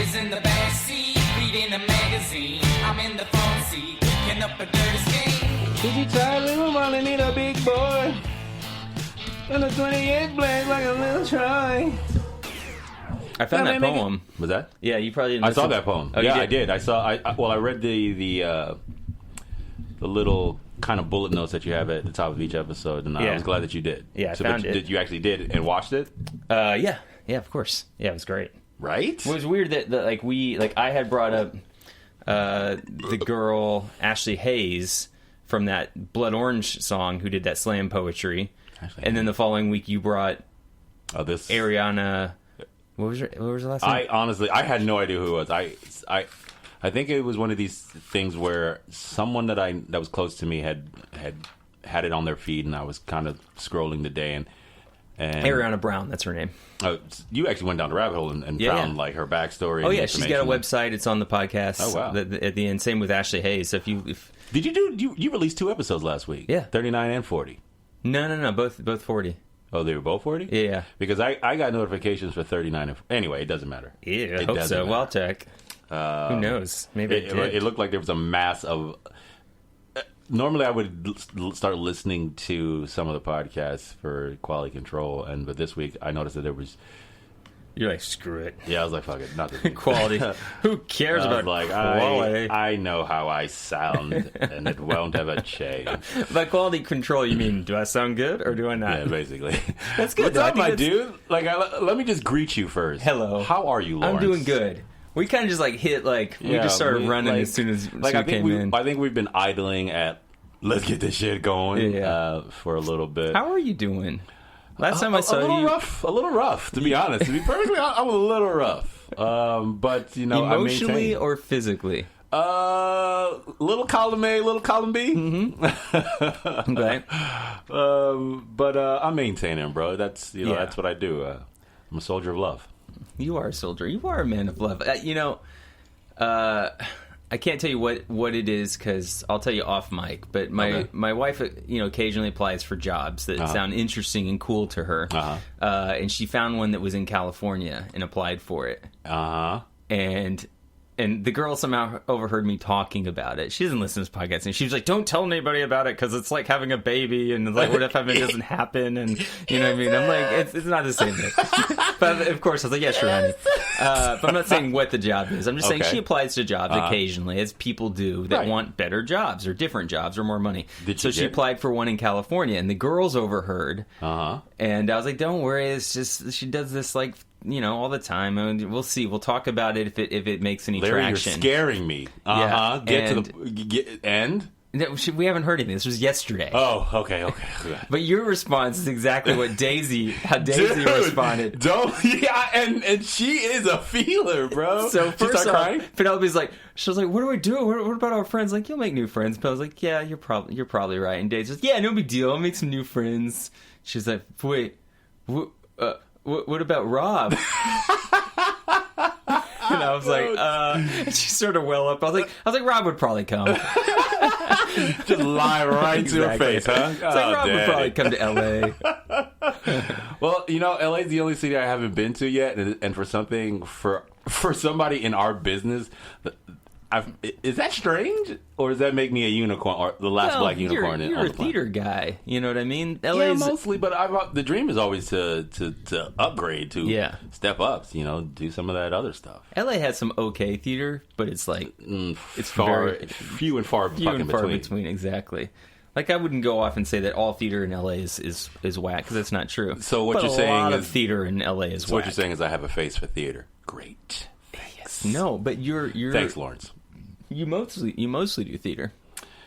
is in the backseat, reading a magazine. I'm in the front seat, picking up a dirty skein. Did you try little money, need a big boy? And a 28 blade like a little Troy. I found that poem. Was that? Yeah, you probably didn't I listen. saw that poem. Oh, yeah, you I did. I read the little kind of bullet notes that you have at the top of each episode, and I was glad that you did. Yeah, I found it. Did you actually did and watched it? Yeah, of course. Yeah, it was great. Right? It was weird that I had brought up the girl Ashley Hayes from that Blood Orange song who did that slam poetry, and then the following week you brought this Ariana. What was her last name? I had no idea who it was. I think it was one of these things where someone that was close to me had it on their feed, and I was kind of scrolling the day and Ariana Brown, that's her name. You actually went down the rabbit hole and found like her backstory. Oh yeah, she's got a website. It's on the podcast. Oh wow! At the end, same with Ashley Hayes. So did you released 2 episodes last week? Yeah, 39 and 40. No, both 40. Oh, they were both 40? Yeah. Because I got notifications for 39. Anyway, it doesn't matter. Yeah, I hope so. Well, I'll check. Who knows? Maybe it looked like there was a mass of... Normally, I would start listening to some of the podcasts for quality control, but this week, I noticed that there was... You're like, screw it. Yeah, I was like, fuck it. Not this quality. Who cares about quality? I know how I sound, and it won't have a change. By quality control, you mean, do I sound good or do I not? Yeah, basically. That's good. What's up, my dude? Let me just greet you first. Hello. How are you, Lawrence? I'm doing good. We kind of just we just started running as soon as we came in. I think we've been idling at, let's get this shit going for a little bit. How are you doing? Last time I saw you... A little rough, to be honest. To be perfectly honest, I'm a little rough. But, emotionally or physically? Little column A, little column B. Mm-hmm. Okay. But I'm maintaining, bro. That's that's what I do. I'm a soldier of love. You are a soldier. You are a man of love. I can't tell you what it is because I'll tell you off mic. But my wife, occasionally applies for jobs that sound interesting and cool to her. And she found one that was in California and applied for it. And the girl somehow overheard me talking about it. She doesn't listen to this podcast, and she was like, "Don't tell anybody about it because it's like having a baby, and like, what if it doesn't happen?" And you know what I mean? I'm like, it's not the same thing. But of course, I was like, "Yeah, sure, honey." But I'm not saying what the job is. I'm just saying she applies to jobs occasionally, as people do that want better jobs or different jobs or more money. So she applied for one in California, and the girls overheard. And I was like, "Don't worry, it's just she does this like." All the time. And we'll see. We'll talk about it if it makes any Larry, traction. You're scaring me. Yeah. End? No, we haven't heard anything. This was yesterday. Oh, okay. But your response is exactly what Daisy responded. And she is a feeler, bro. So first off, Penelope's like, she was like, "What do I do? What about our friends?" Like, you'll make new friends. But I was like, "Yeah, you're probably right." And Daisy was, "Yeah, no big deal. I'll make some new friends." She's like, "Wait, what about Rob?" And I was like, she sort of well up. I was like, Rob would probably come. Just lie right to her face, huh? It's like Rob would probably come to LA. Well, LA is the only city I haven't been to yet, and for somebody in our business, is that strange, or does that make me a unicorn, or the last black unicorn? You're a theater guy, you know what I mean? Yeah, mostly, but the dream is always to upgrade, to step up, do some of that other stuff. LA has some okay theater, but it's like it's few and far between. Exactly. Like, I wouldn't go off and say that all theater in LA is whack, because that's not true. So what you're saying is, a lot of theater in LA is whack. So what you're saying is I have a face for theater. Great. Yes. No, but you're thanks, Lawrence. You mostly do theater.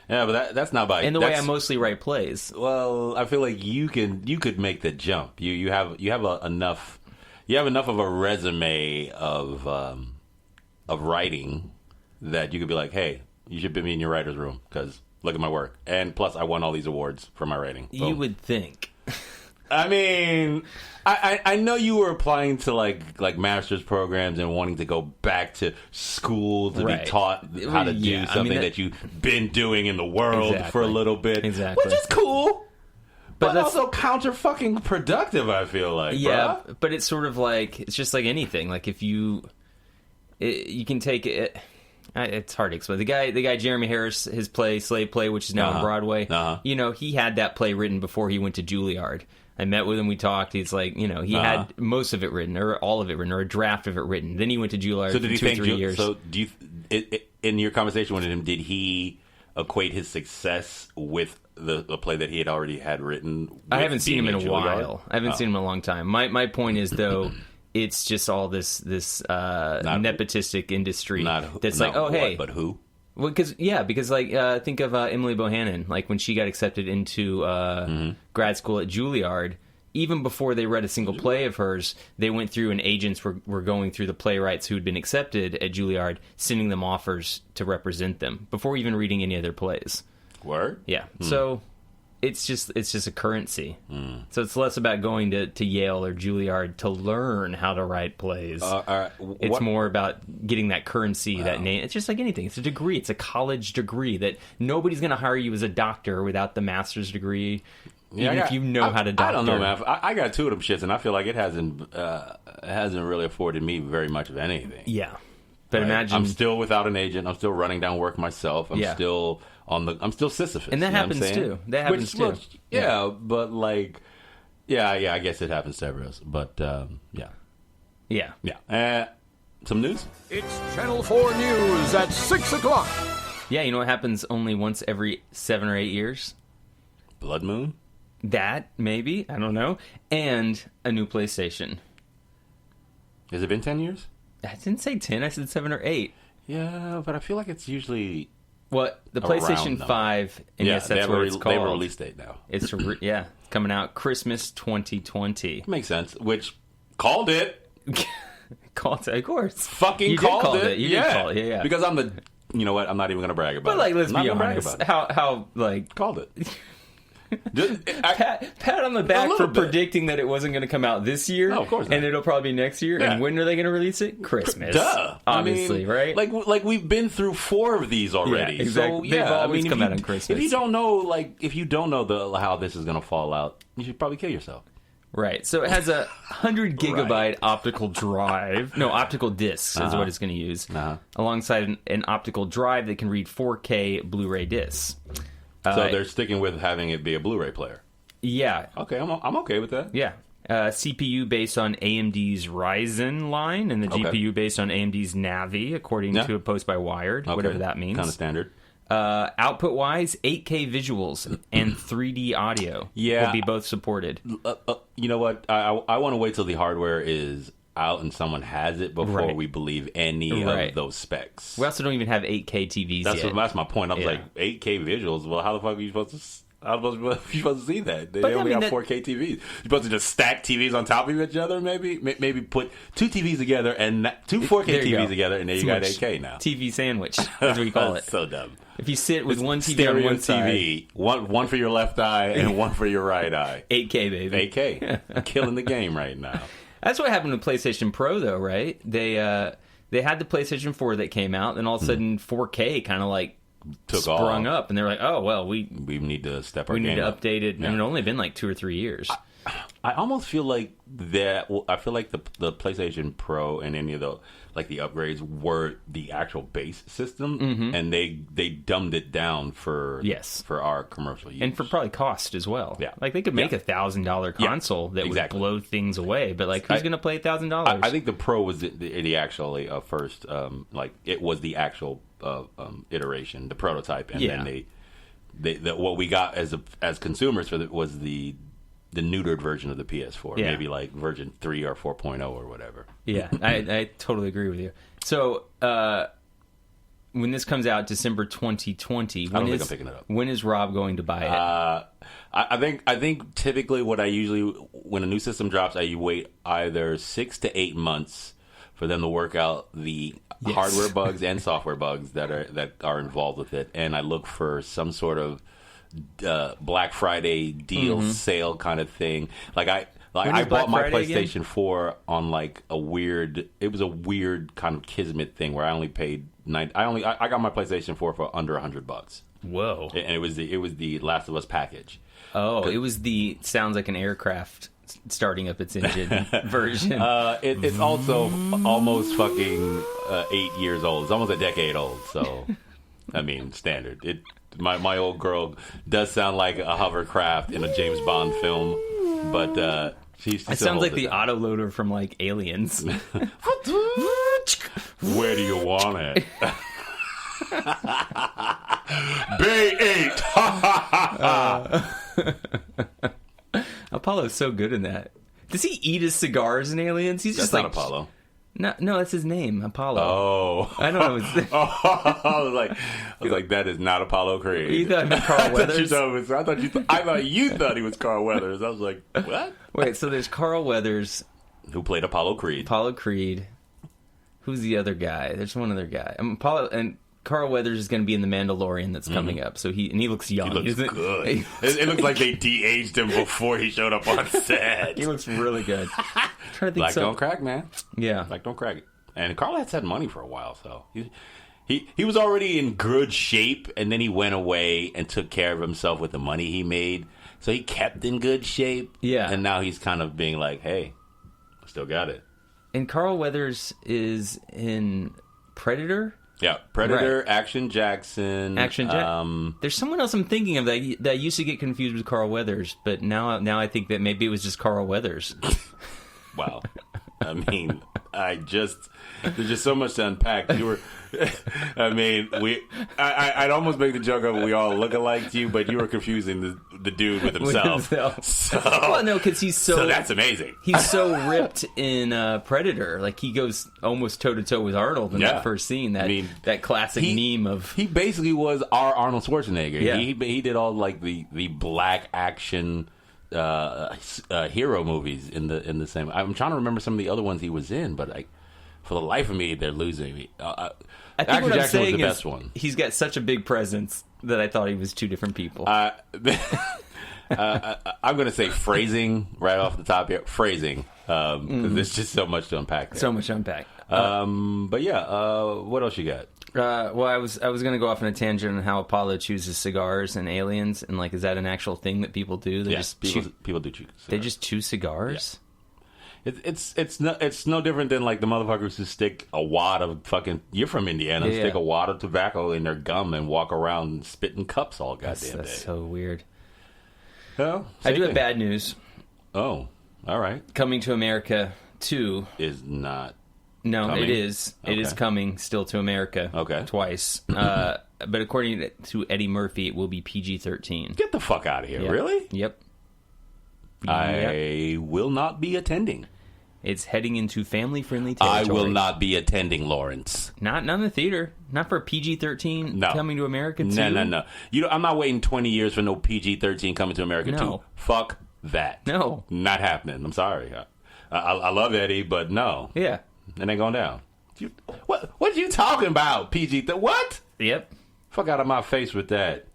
Yeah, but that's not by... And the way I mostly write plays. Well, I feel like you could make the jump. You have enough of a resume of writing that you could be like, hey, you should put me in your writer's room because look at my work. And plus, I won all these awards for my writing. Boom. You would think. I mean, I know you were applying to like master's programs and wanting to go back to school to be taught how to do something that you've been doing in the world for a little bit, which is cool, but also counter fucking productive. I feel like, but it's sort of like it's just like anything. Like if you you can take it. It's hard to explain. The guy Jeremy Harris, his play Slave Play, which is now on Broadway. He had that play written before he went to Juilliard. I met with him. We talked. He's like, he had most of it written, or all of it written, or a draft of it written. Then he went to Juilliard for 2-3 years. So do you? In your conversation with him, did he equate his success with the play that he had already had written? I haven't seen him in a while. I haven't seen him in a long time. My point is, though, it's just all this nepotistic industry that's like, oh, hey. But who? Well, because think of Emily Bohannon. Like when she got accepted into grad school at Juilliard, even before they read a single play of hers, they went through and agents were going through the playwrights who had been accepted at Juilliard, sending them offers to represent them before even reading any of their plays. Word? Yeah. So it's just a currency. So it's less about going to Yale or Juilliard to learn how to write plays. It's more about getting that currency, that name. It's just like anything. It's a degree. It's a college degree that nobody's going to hire you as a doctor without the master's degree. Even if you know how to doctor. I don't know, man. I got 2 of them shits, and I feel like it hasn't really afforded me very much of anything. Yeah. But imagine... I'm still without an agent. I'm still running down work myself. I'm still Sisyphus. And that happens too. That happens too. But like... Yeah, I guess it happens to everyone else. But, yeah. Yeah. Some news? It's Channel 4 News at 6 o'clock. Yeah, you know what happens only once every 7 or 8 years? Blood Moon? That, maybe. I don't know. And a new PlayStation. Has it been 10 years? I didn't say 10. I said 7 or 8. Yeah, but I feel like it's usually... What? The PlayStation 5, and yes, that's what it's called. They have a release date now. It's coming out Christmas 2020. Makes sense. Which, called it. Called it, of course. Fucking called it. You did call it, yeah. Because I'm the... You know what? I'm not even going to brag about it. But, like, let's be honest. How, like... Called it. Pat on the back for predicting that it wasn't going to come out this year. No, of course not. And it'll probably be next year. Yeah. And when are they going to release it? Christmas. Duh. Obviously, right? Like we've been through 4 of these already. Yeah, exactly. So, They've always come out on Christmas. If you don't know, how this is going to fall out, you should probably kill yourself. Right. So it has a 100 gigabyte optical drive. No, optical disc is what it's going to use. Alongside an optical drive that can read 4K Blu-ray discs. So they're sticking with having it be a Blu-ray player. Yeah. Okay, I'm okay with that. Yeah. CPU based on AMD's Ryzen line, and the GPU based on AMD's Navi, according to a post by Wired, whatever that means. Kind of standard. Output-wise, 8K visuals and 3D audio will be both supported. You know what? I want to wait till the hardware is out and someone has it before we believe any of those specs. We also don't even have 8K TVs yet. That's my point. I was like, 8K visuals? Well, how the fuck are you supposed to... How are you supposed to see that? They only have 4K TVs. You're supposed to just stack TVs on top of each other, maybe? Maybe put 2 TVs together and 2 4K TVs together, and then you got 8K now. TV sandwich. That's what you call it. So dumb. If you sit with one TV on one TV, one for your left eye and one for your right eye. 8K, baby. 8K. Killing the game right now. That's what happened with PlayStation Pro, though, right? They had the PlayStation 4 that came out, and all of a sudden 4K kind of like sprung up, and they were like, "Oh well, we need to step our game up. We need to update it." Yeah. And it's only been like 2 or 3 years. I almost feel like that. I feel like the PlayStation Pro and any of the upgrades were the actual base system, and they dumbed it down for our commercial use and for probably cost as well. Yeah, like they could make $1,000 console that would blow things away, but like who's going to play $1,000? I think the Pro was the actually first it was the actual iteration, the prototype, and then they what we got as consumers for was the neutered version of the PS4, maybe like version 3 or 4.0 or whatever. Yeah, I totally agree with you. So when this comes out, December 2020, I don't think I'm picking it up. When is Rob going to buy it? I think typically when a new system drops, I wait either 6 to 8 months for them to work out the hardware bugs and software bugs that are involved with it, and I look for some sort of Black Friday deal sale kind of thing. I bought my PlayStation 4 on a weird kind of kismet thing where I only paid I got my PlayStation 4 for under $100. Whoa! And it was the Last of Us package. Oh, it was sounds like an aircraft starting up its engine version. It's also almost fucking 8 years old. It's almost a decade old. So, I mean, standard. My old girl does sound like a hovercraft in a James Bond film, but she's it sounds like the autoloader from like Aliens. Where do you want it? Bay 8. Apollo's so good in that. Does he eat his cigars in Aliens? He's just That's like not Apollo. No, that's his name, Apollo. Oh, I don't know. I was like, that is not Apollo Creed. You thought it was Carl Weathers? I thought you thought he was Carl Weathers. I was like, what? Wait, so there's Carl Weathers, Who played Apollo Creed? Apollo Creed. Who's the other guy? There's one other guy. Apollo and Carl Weathers is going to be in The Mandalorian that's coming up. So he looks young. He looks good. It looks like they de-aged him before he showed up on set. He looks really good. I'm trying to think. Black don't crack, man. Yeah, Black don't crack. And Carl has had money for a while, so he was already in good shape, and then he went away and took care of himself with the money he made. So he kept in good shape. Yeah, and now he's kind of being like, hey, still got it. And Carl Weathers is in Predator. Yeah, Predator, Right. Action Jackson. There's someone else I'm thinking of that used to get confused with Carl Weathers, but now I think that maybe it was just Carl Weathers. Wow. I mean, there's just so much to unpack. I'd almost make the joke of we all look alike to you, but you were confusing the dude with himself. Well, no, because so that's amazing. He's so ripped in Predator. Like, he goes almost toe-to-toe with Arnold in that first scene. That classic meme of... He basically was our Arnold Schwarzenegger. Yeah. He did all, like, the black action... hero movies in the same. I'm trying to remember some of the other ones he was in, but for the life of me, they're losing me. I think Action what I'm Jackson was saying the is best one. He's got such a big presence that I thought he was two different people. I'm going to say phrasing right off the top here. Phrasing, because there's just so much to unpack there. So much to unpack. But yeah, what else you got? Well, I was going to go off on a tangent on how Apollo chooses cigars and Aliens, and like, is that an actual thing that people do? They Yes, people do choose cigars. They just chew cigars. Yeah. It's no different than like the motherfuckers who stick a wad of fucking. You're from Indiana. Stick a wad of tobacco in their gum and walk around spitting cups all goddamn day. That's so weird. Well, I do have bad news. Oh, all right. Coming to America 2 is not. No, coming? it is. It is coming still to America. Okay. Twice. But according to Eddie Murphy, it will be PG-13. Get the fuck out of here. Yep. Really? Yep. I will not be attending. It's heading into family-friendly territory. I will not be attending, Lawrence. Not in the theater. Not for PG-13 coming to America 2. No. I'm not waiting 20 years for no PG-13 coming to America 2. Fuck that. No. Not happening. I'm sorry. I love Eddie, but no. Yeah. It ain't going down. What are you talking about, PG? What? Yep. Fuck out of my face with that.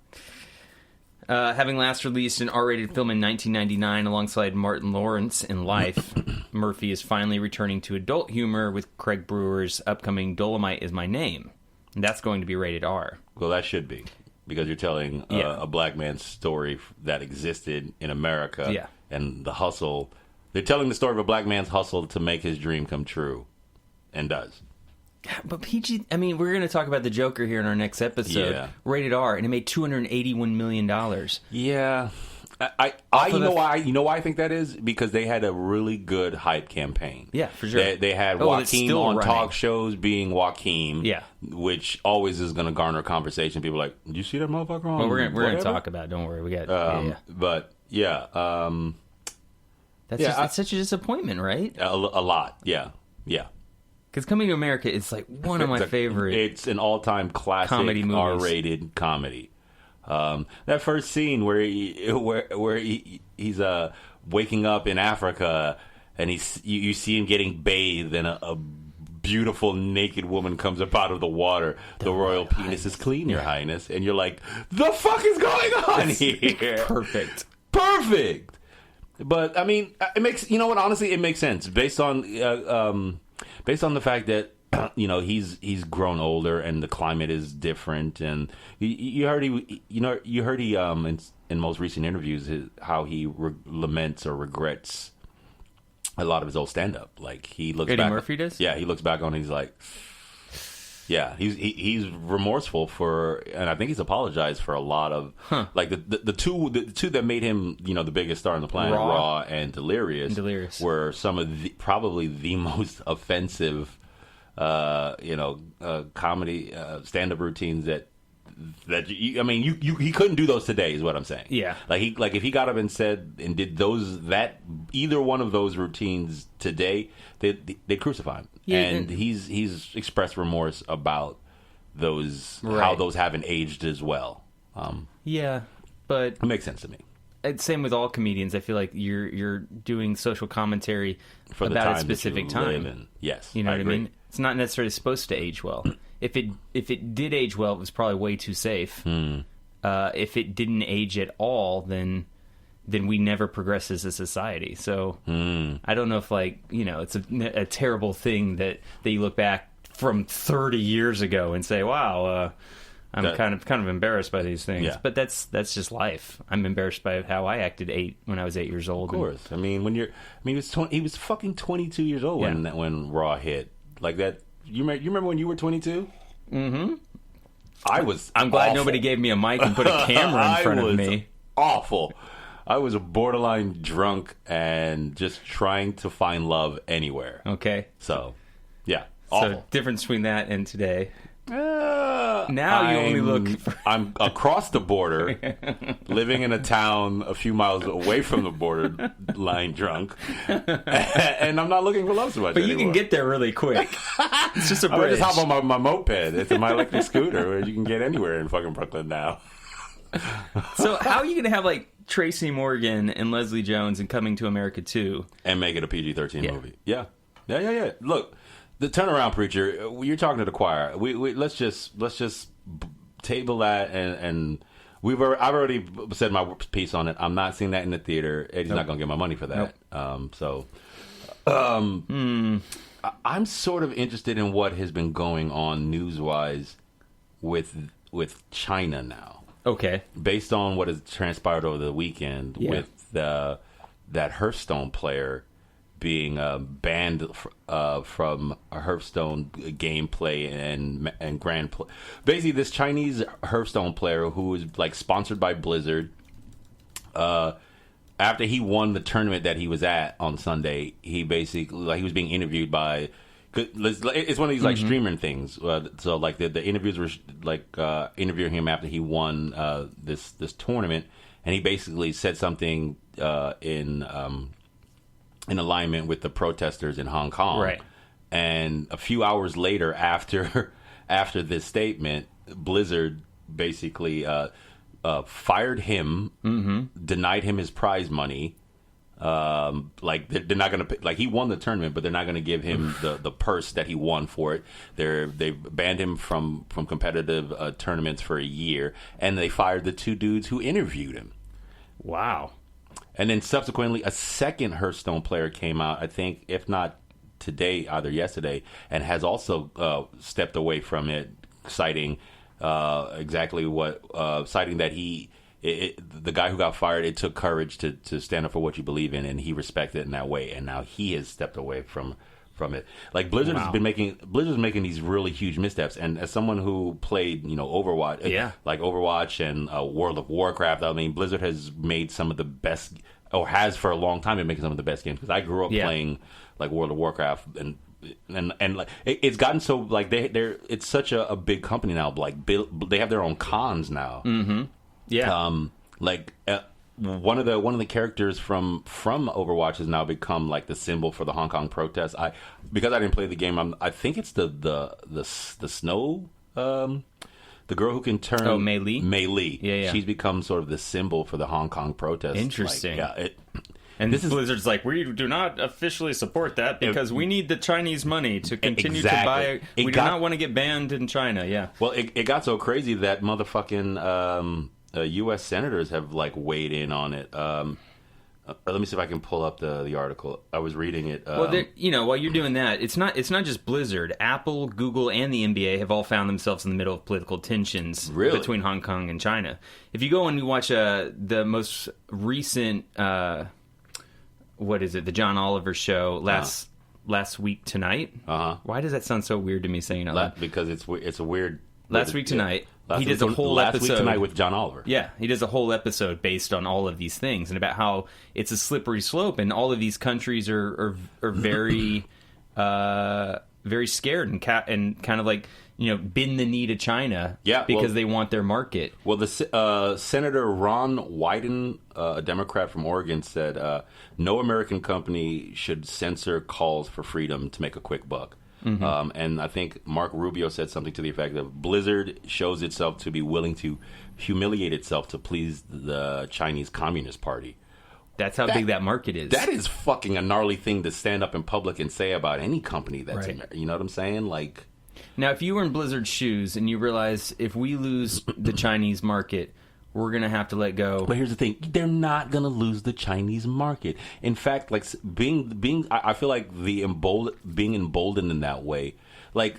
Having last released an R-rated film in 1999 alongside Martin Lawrence in Life, Murphy is finally returning to adult humor with Craig Brewer's upcoming Dolomite Is My Name. And that's going to be rated R. Well, that should be. Because you're telling a black man's story that existed in America. Yeah. And the hustle. They're telling the story of a black man's hustle to make his dream come true. And does. But PG, I mean, we're going to talk about the Joker here in our next episode. Yeah. Rated R, and it made $281 million. Yeah. You know why I think that is? Because they had a really good hype campaign. Yeah, for sure. They had Joaquin on running. talk shows being Joaquin. Yeah. Which always is going to garner conversation. People are like, did you see that motherfucker on? Well, we're going to talk about it. Don't worry. We got But, yeah. It's such a disappointment, right? A lot. Yeah. Yeah. Because Coming to America is like one of my favorite. It's an all-time classic comedy movies. R-rated comedy. That first scene where he's waking up in Africa and you see him getting bathed and a beautiful naked woman comes up out of the water. The royal penis is clean, Your Highness, and you're like, the fuck is going on here? Perfect. But I mean, it makes honestly, it makes sense based on the fact that he's grown older and the climate is different, and you heard he in most recent interviews how he laments or regrets a lot of his old stand-up. Like, he looks Eddie back... Murphy does? Yeah, he looks back on it and he's like... Yeah, he's remorseful for... And I think he's apologized for a lot of... Like, the two that made him, you know, the biggest star on the planet, Raw and Delirious, were some of probably the most offensive, comedy, stand-up routines that he couldn't do those today, is what I'm saying. Yeah. Like if he got up and said and did either one of those routines today, they'd crucify him. Yeah, and he's expressed remorse about those, how those haven't aged as well. Yeah, but it makes sense to me. Same with all comedians. I feel like you're doing social commentary for about a specific time. In. Yes, you know what agree. I mean. It's not necessarily supposed to age well. If it did age well, it was probably way too safe. If it didn't age at all, then we never progress as a society. So I don't know if it's a terrible thing that you look back from 30 years ago and say, wow, I'm kind of embarrassed by these things. Yeah. But that's just life. I'm embarrassed by how I acted when I was 8 years old. Of course. He was fucking 22 years old when Raw hit. Like that. You remember when you were 22? Mm-hmm. I'm glad nobody gave me a mic and put a camera in front of me. Awful. I was a borderline drunk and just trying to find love anywhere. Okay. So, yeah. Awful. So, difference between that and today. I'm across the border, living in a town a few miles away from the border, lying drunk, and I'm not looking for love so much. But anymore. You can get there really quick. It's just a bridge. I just hop on my moped. It's my electric scooter, where you can get anywhere in fucking Brooklyn now. So how are you going to have like Tracy Morgan and Leslie Jones in Coming to America 2 and make it a PG-13 movie? Yeah. Look. The turnaround preacher, you're talking to the choir. We let's just table that and I've already said my piece on it. I'm not seeing that in the theater. Eddie's not going to get my money for that. I'm sort of interested in what has been going on news-wise with China now. Okay. Based on what has transpired over the weekend with that Hearthstone player being banned from a Hearthstone gameplay and grand play. Basically, this Chinese Hearthstone player who is like sponsored by Blizzard. After he won the tournament that he was at on Sunday, he basically he was being interviewed by. It's one of these like streaming things. So like the interviews were interviewing him after he won this tournament, and he basically said something in alignment with the protesters in Hong Kong. Right. And a few hours later, after this statement, Blizzard basically fired him, denied him his prize money. They're not going to he won the tournament, but they're not going to give him the purse that he won for it. They banned him from competitive tournaments for a year, and they fired the two dudes who interviewed him. Wow. And then subsequently, a second Hearthstone player came out, I think, if not today, either yesterday, and has also stepped away from it, citing citing that the guy who got fired, it took courage to stand up for what you believe in, and he respected it in that way. And now he has stepped away from it. Like Blizzard has been making these really huge missteps. And as someone who played, Overwatch, like Overwatch and World of Warcraft, I mean, Blizzard has made some of the best, or has for a long time been making some of the best games. Because I grew up playing like World of Warcraft, and like it's gotten so like it's such a big company now. Like they have their own cons now. Mm-hmm. Yeah. One of the characters from Overwatch has now become like the symbol for the Hong Kong protests. Because I didn't play the game, I think it's the snow, the girl who can turn. Oh, Mei Li. Mei Li. Yeah. She's become sort of the symbol for the Hong Kong protests. Interesting. And this Blizzard's like, we do not officially support that because we need the Chinese money to continue to buy. We do not want to get banned in China. Yeah. Well, it got so crazy that motherfucking. U.S. senators have like weighed in on it. Let me see if I can pull up the article. I was reading it. Well, while you're doing that, it's not just Blizzard. Apple, Google, and the NBA have all found themselves in the middle of political tensions between Hong Kong and China. If you go and you watch the most recent what is it? The John Oliver show last week tonight. Why does that sound so weird to me saying it? Because it's a weird. Last week tonight. He does a whole episode. Last week tonight with John Oliver. Yeah, he does a whole episode based on all of these things and about how it's a slippery slope, and all of these countries are very, very scared and kind of like bend the knee to China, because they want their market. Well, the Senator Ron Wyden, a Democrat from Oregon, said no American company should censor calls for freedom to make a quick buck. And I think Mark Rubio said something to the effect that Blizzard shows itself to be willing to humiliate itself to please the Chinese Communist Party. That's how big that market is. That is fucking a gnarly thing to stand up in public and say about any company that's right. You know what I'm saying? Like, now, if you were in Blizzard's shoes and you realize if we lose the Chinese market, we're going to have to let go. But here's the thing. They're not going to lose the Chinese market. In fact, like I feel like being emboldened in that way, like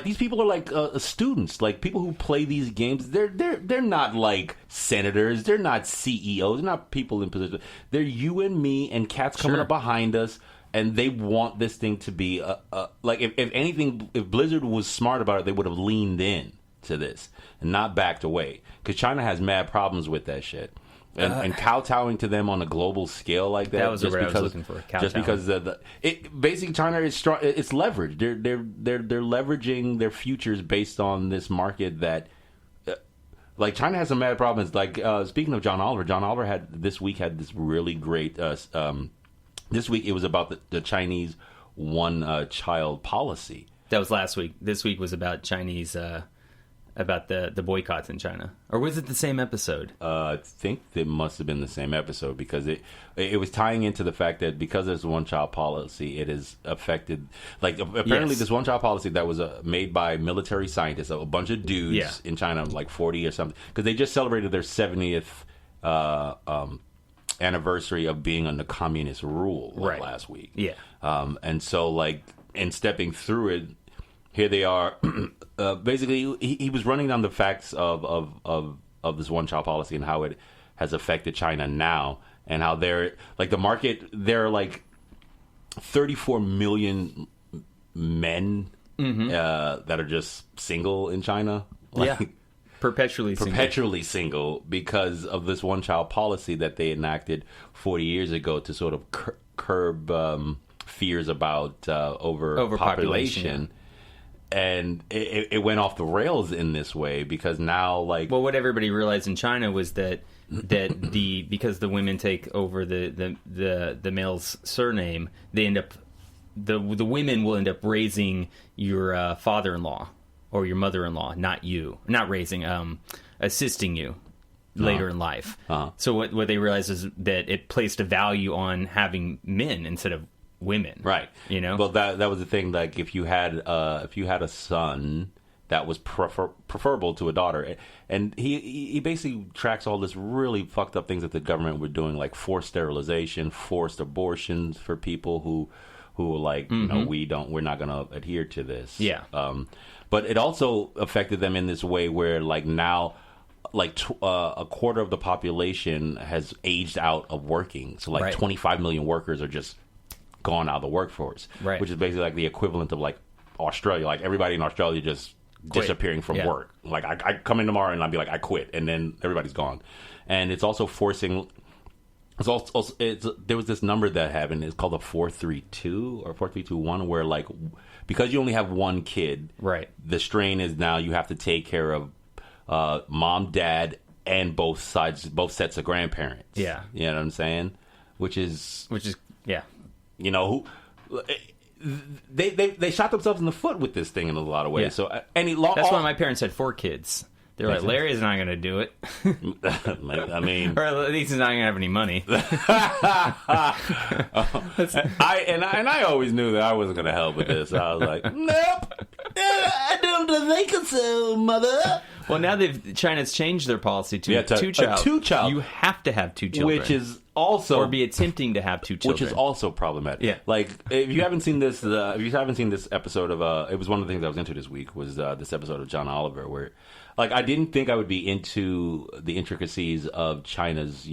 these people are like students, like people who play these games. They're not like senators. They're not CEOs. They're not people in position. They're you and me and cats coming up behind us. And they want this thing to be like if anything, if Blizzard was smart about it, they would have leaned in to this and not backed away, because China has mad problems with that shit, and kowtowing to them on a global scale like that. That was what I was looking for. Just because basically China is strong. It's leveraged. They're leveraging their futures based on this market that. Like, China has some mad problems. Like, speaking of John Oliver had this really great. This week it was about the Chinese one-child policy. That was last week. This week was about Chinese, about the boycotts in China. Or was it the same episode? I think it must have been the same episode, because it was tying into the fact that because there's a one-child policy, it has affected. Like, apparently this one-child policy that was made by military scientists, a bunch of dudes in China, like 40 or something, because they just celebrated their 70th anniversary of being under communist rule last week. Yeah. And so, like, in stepping through it, here they are. Basically, he was running down the facts of this one-child policy and how it has affected China now, and how they're like the market. There are like 34 million men that are just single in China. Like, perpetually single because of this one-child policy that they enacted 40 years ago to sort of curb fears about overpopulation. And it went off the rails in this way, because now, like, well, what everybody realized in China was that because the women take over the male's surname, they end up the women will end up raising your father-in-law or your mother-in-law, not raising, assisting you later in life. So what they realized is that it placed a value on having men instead of women. Right. You know? Well, that was the thing. Like, if you had a son, that was preferable to a daughter. And he basically tracks all this really fucked up things that the government were doing, like forced sterilization, forced abortions for people who were like, you know, we're not going to adhere to this. Yeah. But it also affected them in this way where, like, now, like, a quarter of the population has aged out of working. So, like, 25 million workers are just gone out of the workforce. Right. Which is basically like the equivalent of, like, Australia. Like, everybody in Australia just disappearing from work. Like, I come in tomorrow and I'd be like, I quit. And then everybody's gone. And it's also forcing... there was this number that happened. It's called a 432 or 4321, where, like, because you only have one kid, the strain is now you have to take care of mom, dad, and both sets of grandparents. Yeah, you know what I'm saying? Which is you know, they shot themselves in the foot with this thing in a lot of ways. Yeah. So that's why my parents had 4 kids. They're like, Larry's not going to do it. I mean... or at least he's not going to have any money. I always knew that I wasn't going to help with this. I was like, nope. I don't think so, mother. Well, now China's changed their policy to two-child. You have to have 2 children. Which is also... Or be attempting to have 2 children. Which is also problematic. Yeah. Like, if you haven't seen this... episode of... it was one of the things I was into this week, was this episode of John Oliver, where... Like, I didn't think I would be into the intricacies of China's,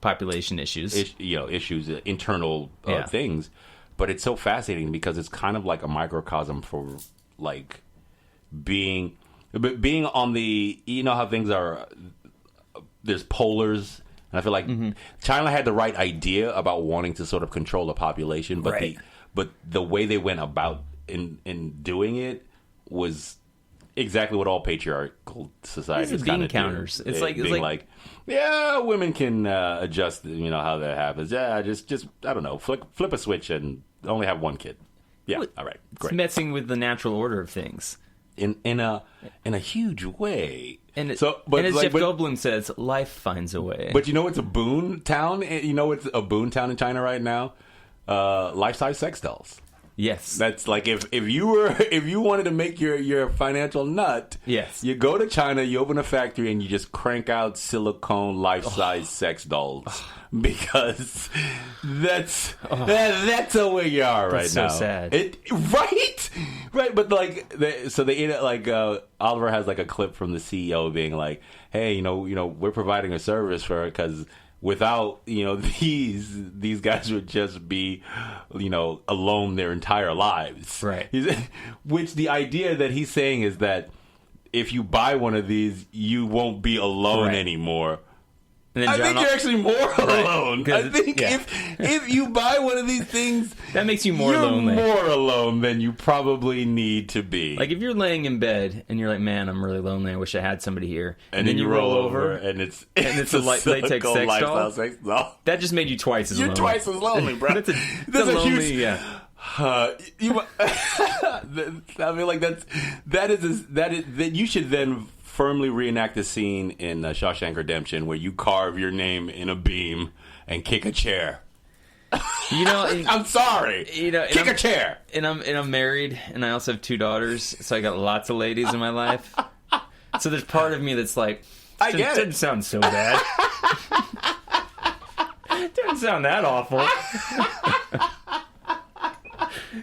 population issues, issues, internal things. But it's so fascinating because it's kind of like a microcosm for like being on the, how things are. There's polars. And I feel like China had the right idea about wanting to sort of control the population, but the way they went about in doing it was exactly what all patriarchal societies kind of do. Counters. It's like women can adjust. How that happens. Yeah, just I don't know, flip a switch and only have one kid. Yeah, all right, great. It's messing with the natural order of things in a huge way. And as Jeff Goldblum says, life finds a way. But it's a boon town? It's a boon town in China right now? Life-size sex dolls. Yes. That's like if you wanted to make your financial nut, yes, you go to China, you open a factory, and you just crank out silicone life-size sex dolls. Because that's the way you are right now. So sad. Right. But Oliver has like a clip from the CEO being like, "Hey, we're providing a service for it because without these guys would just be alone their entire lives." Right. Which the idea that he's saying is that if you buy one of these, you won't be alone anymore. I think you're actually more alone. I think if you buy one of these things, that makes you more lonely. You're more alone than you probably need to be. Like if you're laying in bed and you're like, "Man, I'm really lonely. I wish I had somebody here." And then you roll over and it's a latex sex doll. That just made you twice as lonely. You're twice as lonely, bro. That's a lonely, huge. I mean, like that you should then firmly reenact the scene in Shawshank Redemption where you carve your name in a beam and kick a chair. I'm sorry. Kick a chair. And I'm married, and I also have 2 daughters, so I got lots of ladies in my life. So there's part of me that's like, I get it. Doesn't sound so bad. It doesn't sound that awful.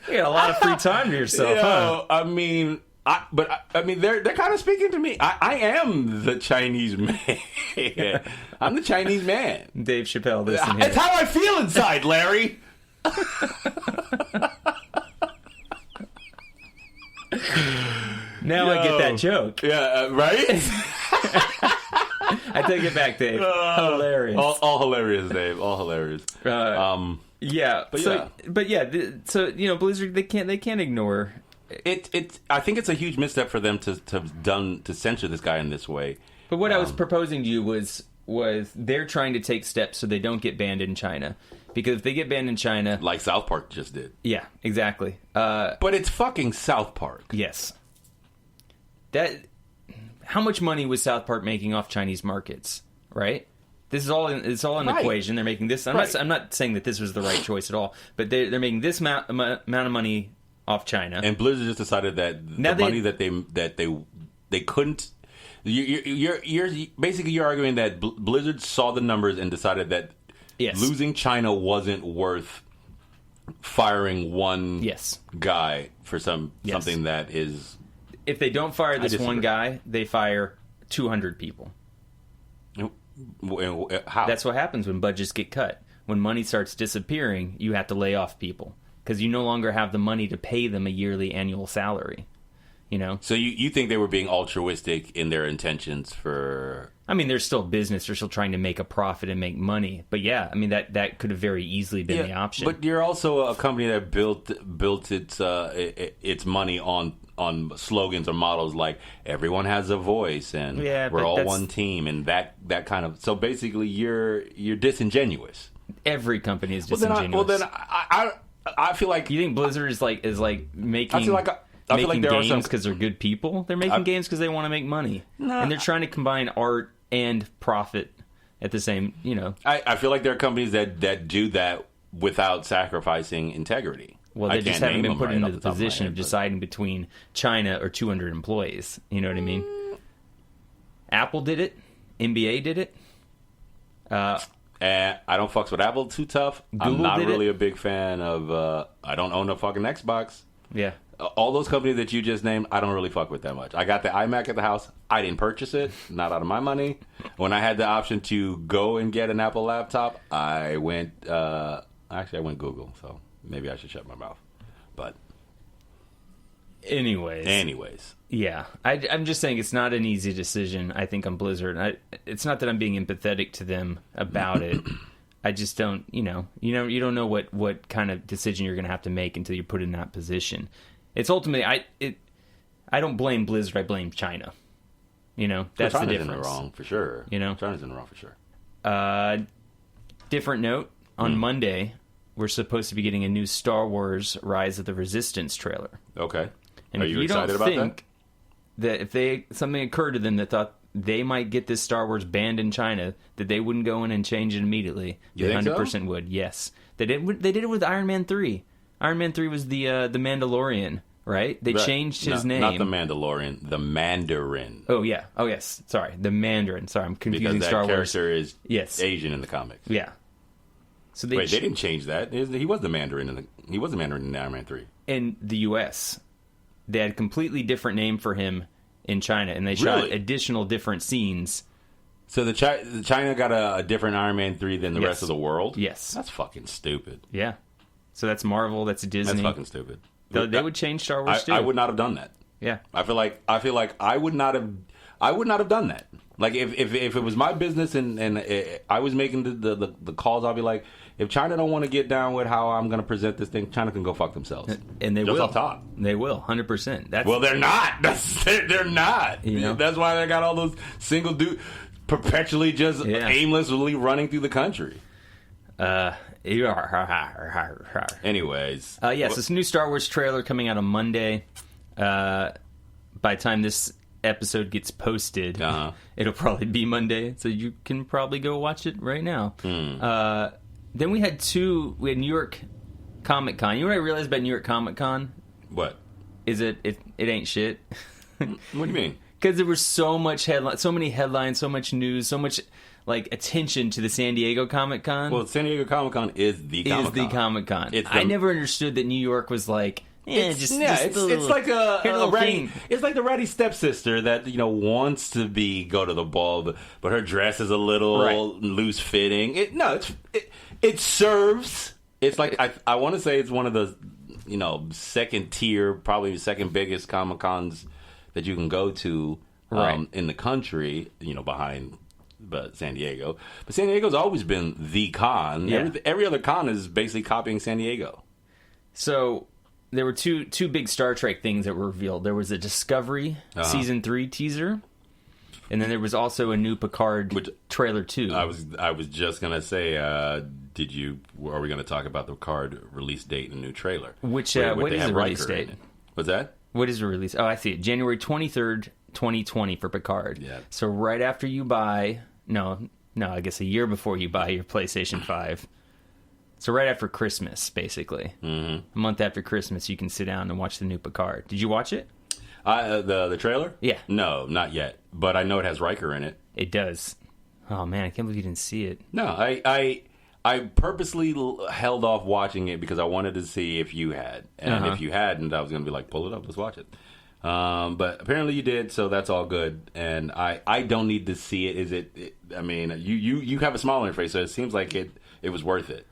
You got a lot of free time to yourself, huh? I mean, they're kind of speaking to me. I am the Chinese man. I'm the Chinese man. Dave Chappelle, listen here. That's how I feel inside, Larry. Now I get that joke. Yeah, right? I take it back, Dave. Hilarious. All hilarious, Dave. All hilarious. Yeah, so Blizzard, they can't ignore. I think it's a huge misstep for them to censor this guy in this way. But what I was proposing to you was they're trying to take steps so they don't get banned in China. Because if they get banned in China, like South Park just did. Yeah, exactly. But it's fucking South Park. Yes. How much money was South Park making off Chinese markets? Right. This is all it's all an equation. They're making this. I'm not saying that this was the right choice at all. But they're making this amount of money off China, and Blizzard just decided that money that they couldn't. You're basically arguing that Blizzard saw the numbers and decided that losing China wasn't worth firing one guy for something that is. If they don't fire this one guy, they fire 200 people. How? That's what happens when budgets get cut. When money starts disappearing, you have to lay off people. Because you no longer have the money to pay them a yearly annual salary, So you think they were being altruistic in their intentions for... I mean, they're still business. They're still trying to make a profit and make money. But yeah, I mean, that could have very easily been the option. But you're also a company that built its money on slogans or models like everyone has a voice and we're all one team and that kind of... So basically, you're disingenuous. Every company is disingenuous. Well, then I feel like you think Blizzard is making. I feel like games because they're good people. They're making games because they want to make money, and they're trying to combine art and profit at the same. I feel like there are companies that do that without sacrificing integrity. Well, they just haven't been put into the position of deciding between China or 200 employees. You know what I mean? Apple did it. NBA did it. I don't fucks with Apple too tough. Google I'm not really a big fan of... I don't own a fucking Xbox. Yeah. All those companies that you just named, I don't really fuck with that much. I got the iMac at the house. I didn't purchase it, not out of my money. When I had the option to go and get an Apple laptop, I went. Actually, I went Google. So maybe I should shut my mouth. But anyways, yeah. I'm just saying it's not an easy decision. I think on Blizzard. It's not that I'm being empathetic to them about it. I just don't. You don't know what kind of decision you're going to have to make until you're put in that position. It's ultimately I don't blame Blizzard. I blame China. That's the difference. China's in the wrong for sure. China's in the wrong for sure. Different note. On Monday, we're supposed to be getting a new Star Wars Rise of the Resistance trailer. Okay. And are you excited about that? You don't think that if something occurred to them that thought they might get this Star Wars banned in China, that they wouldn't go in and change it immediately? You they think 100% so? would. Yes, they did. They did it with Iron Man 3. Iron Man 3 was the Mandalorian, right? They changed his name. Not the Mandalorian, the Mandarin. Oh yeah. Oh yes. Sorry, the Mandarin. Sorry, I'm confusing because that Star Wars. character is Asian in the comics. Yeah. So they didn't change that. He was the Mandarin in Iron Man 3. In the U.S., they had a completely different name for him in China, and they shot additional different scenes. So the China got a different Iron Man 3 than the rest of the world? Yes. That's fucking stupid. Yeah. So that's Marvel, that's Disney. That's fucking stupid. They would change Star Wars too. I would not have done that. Yeah. I feel like I would not have done that. Like if it was my business and I was making the calls, I'll be like, if China don't want to get down with how I'm going to present this thing, China can go fuck themselves. And they just will. Off top. They will, 100%. Well, they're not. They're not. That's why they got all those single dudes perpetually just aimlessly running through the country. Anyways. So this new Star Wars trailer coming out on Monday. By the time this episode gets posted, it'll probably be Monday, so you can probably go watch it right now. Then we had New York Comic Con. You know what I realized about New York Comic Con? What? Is it ain't shit. What do you mean? Because there was so many headlines, so much news, so much attention to the San Diego Comic Con. Well, San Diego Comic Con is the Comic Con. I never understood that New York was like. It's like the ratty stepsister that wants to go to the ball, but her dress is a little loose fitting. It serves. It's like I want to say it's one of the second tier, probably the second biggest Comic Cons that you can go to in the country. Behind San Diego, but San Diego's always been the con. Yeah. Every other con is basically copying San Diego. So. There were two big Star Trek things that were revealed. There was a Discovery Season 3 teaser, and then there was also a new Picard trailer too. I was just gonna say, are we gonna talk about the Picard release date and new trailer? What is the release date? What's that? What is the release? Oh, I see it. January 23rd, 2020 for Picard. Yeah. So right after you buy, I guess a year before you buy your PlayStation 5. So right after Christmas, basically. Mm-hmm. A month after Christmas, you can sit down and watch the new Picard. Did you watch it? The trailer? Yeah. No, not yet. But I know it has Riker in it. It does. Oh, man, I can't believe you didn't see it. No, I purposely held off watching it because I wanted to see if you had. And if you hadn't, I was going to be like, pull it up, let's watch it. But apparently you did, so that's all good. And I don't need to see it. I mean, you have a smile on your face, so it seems like it was worth it.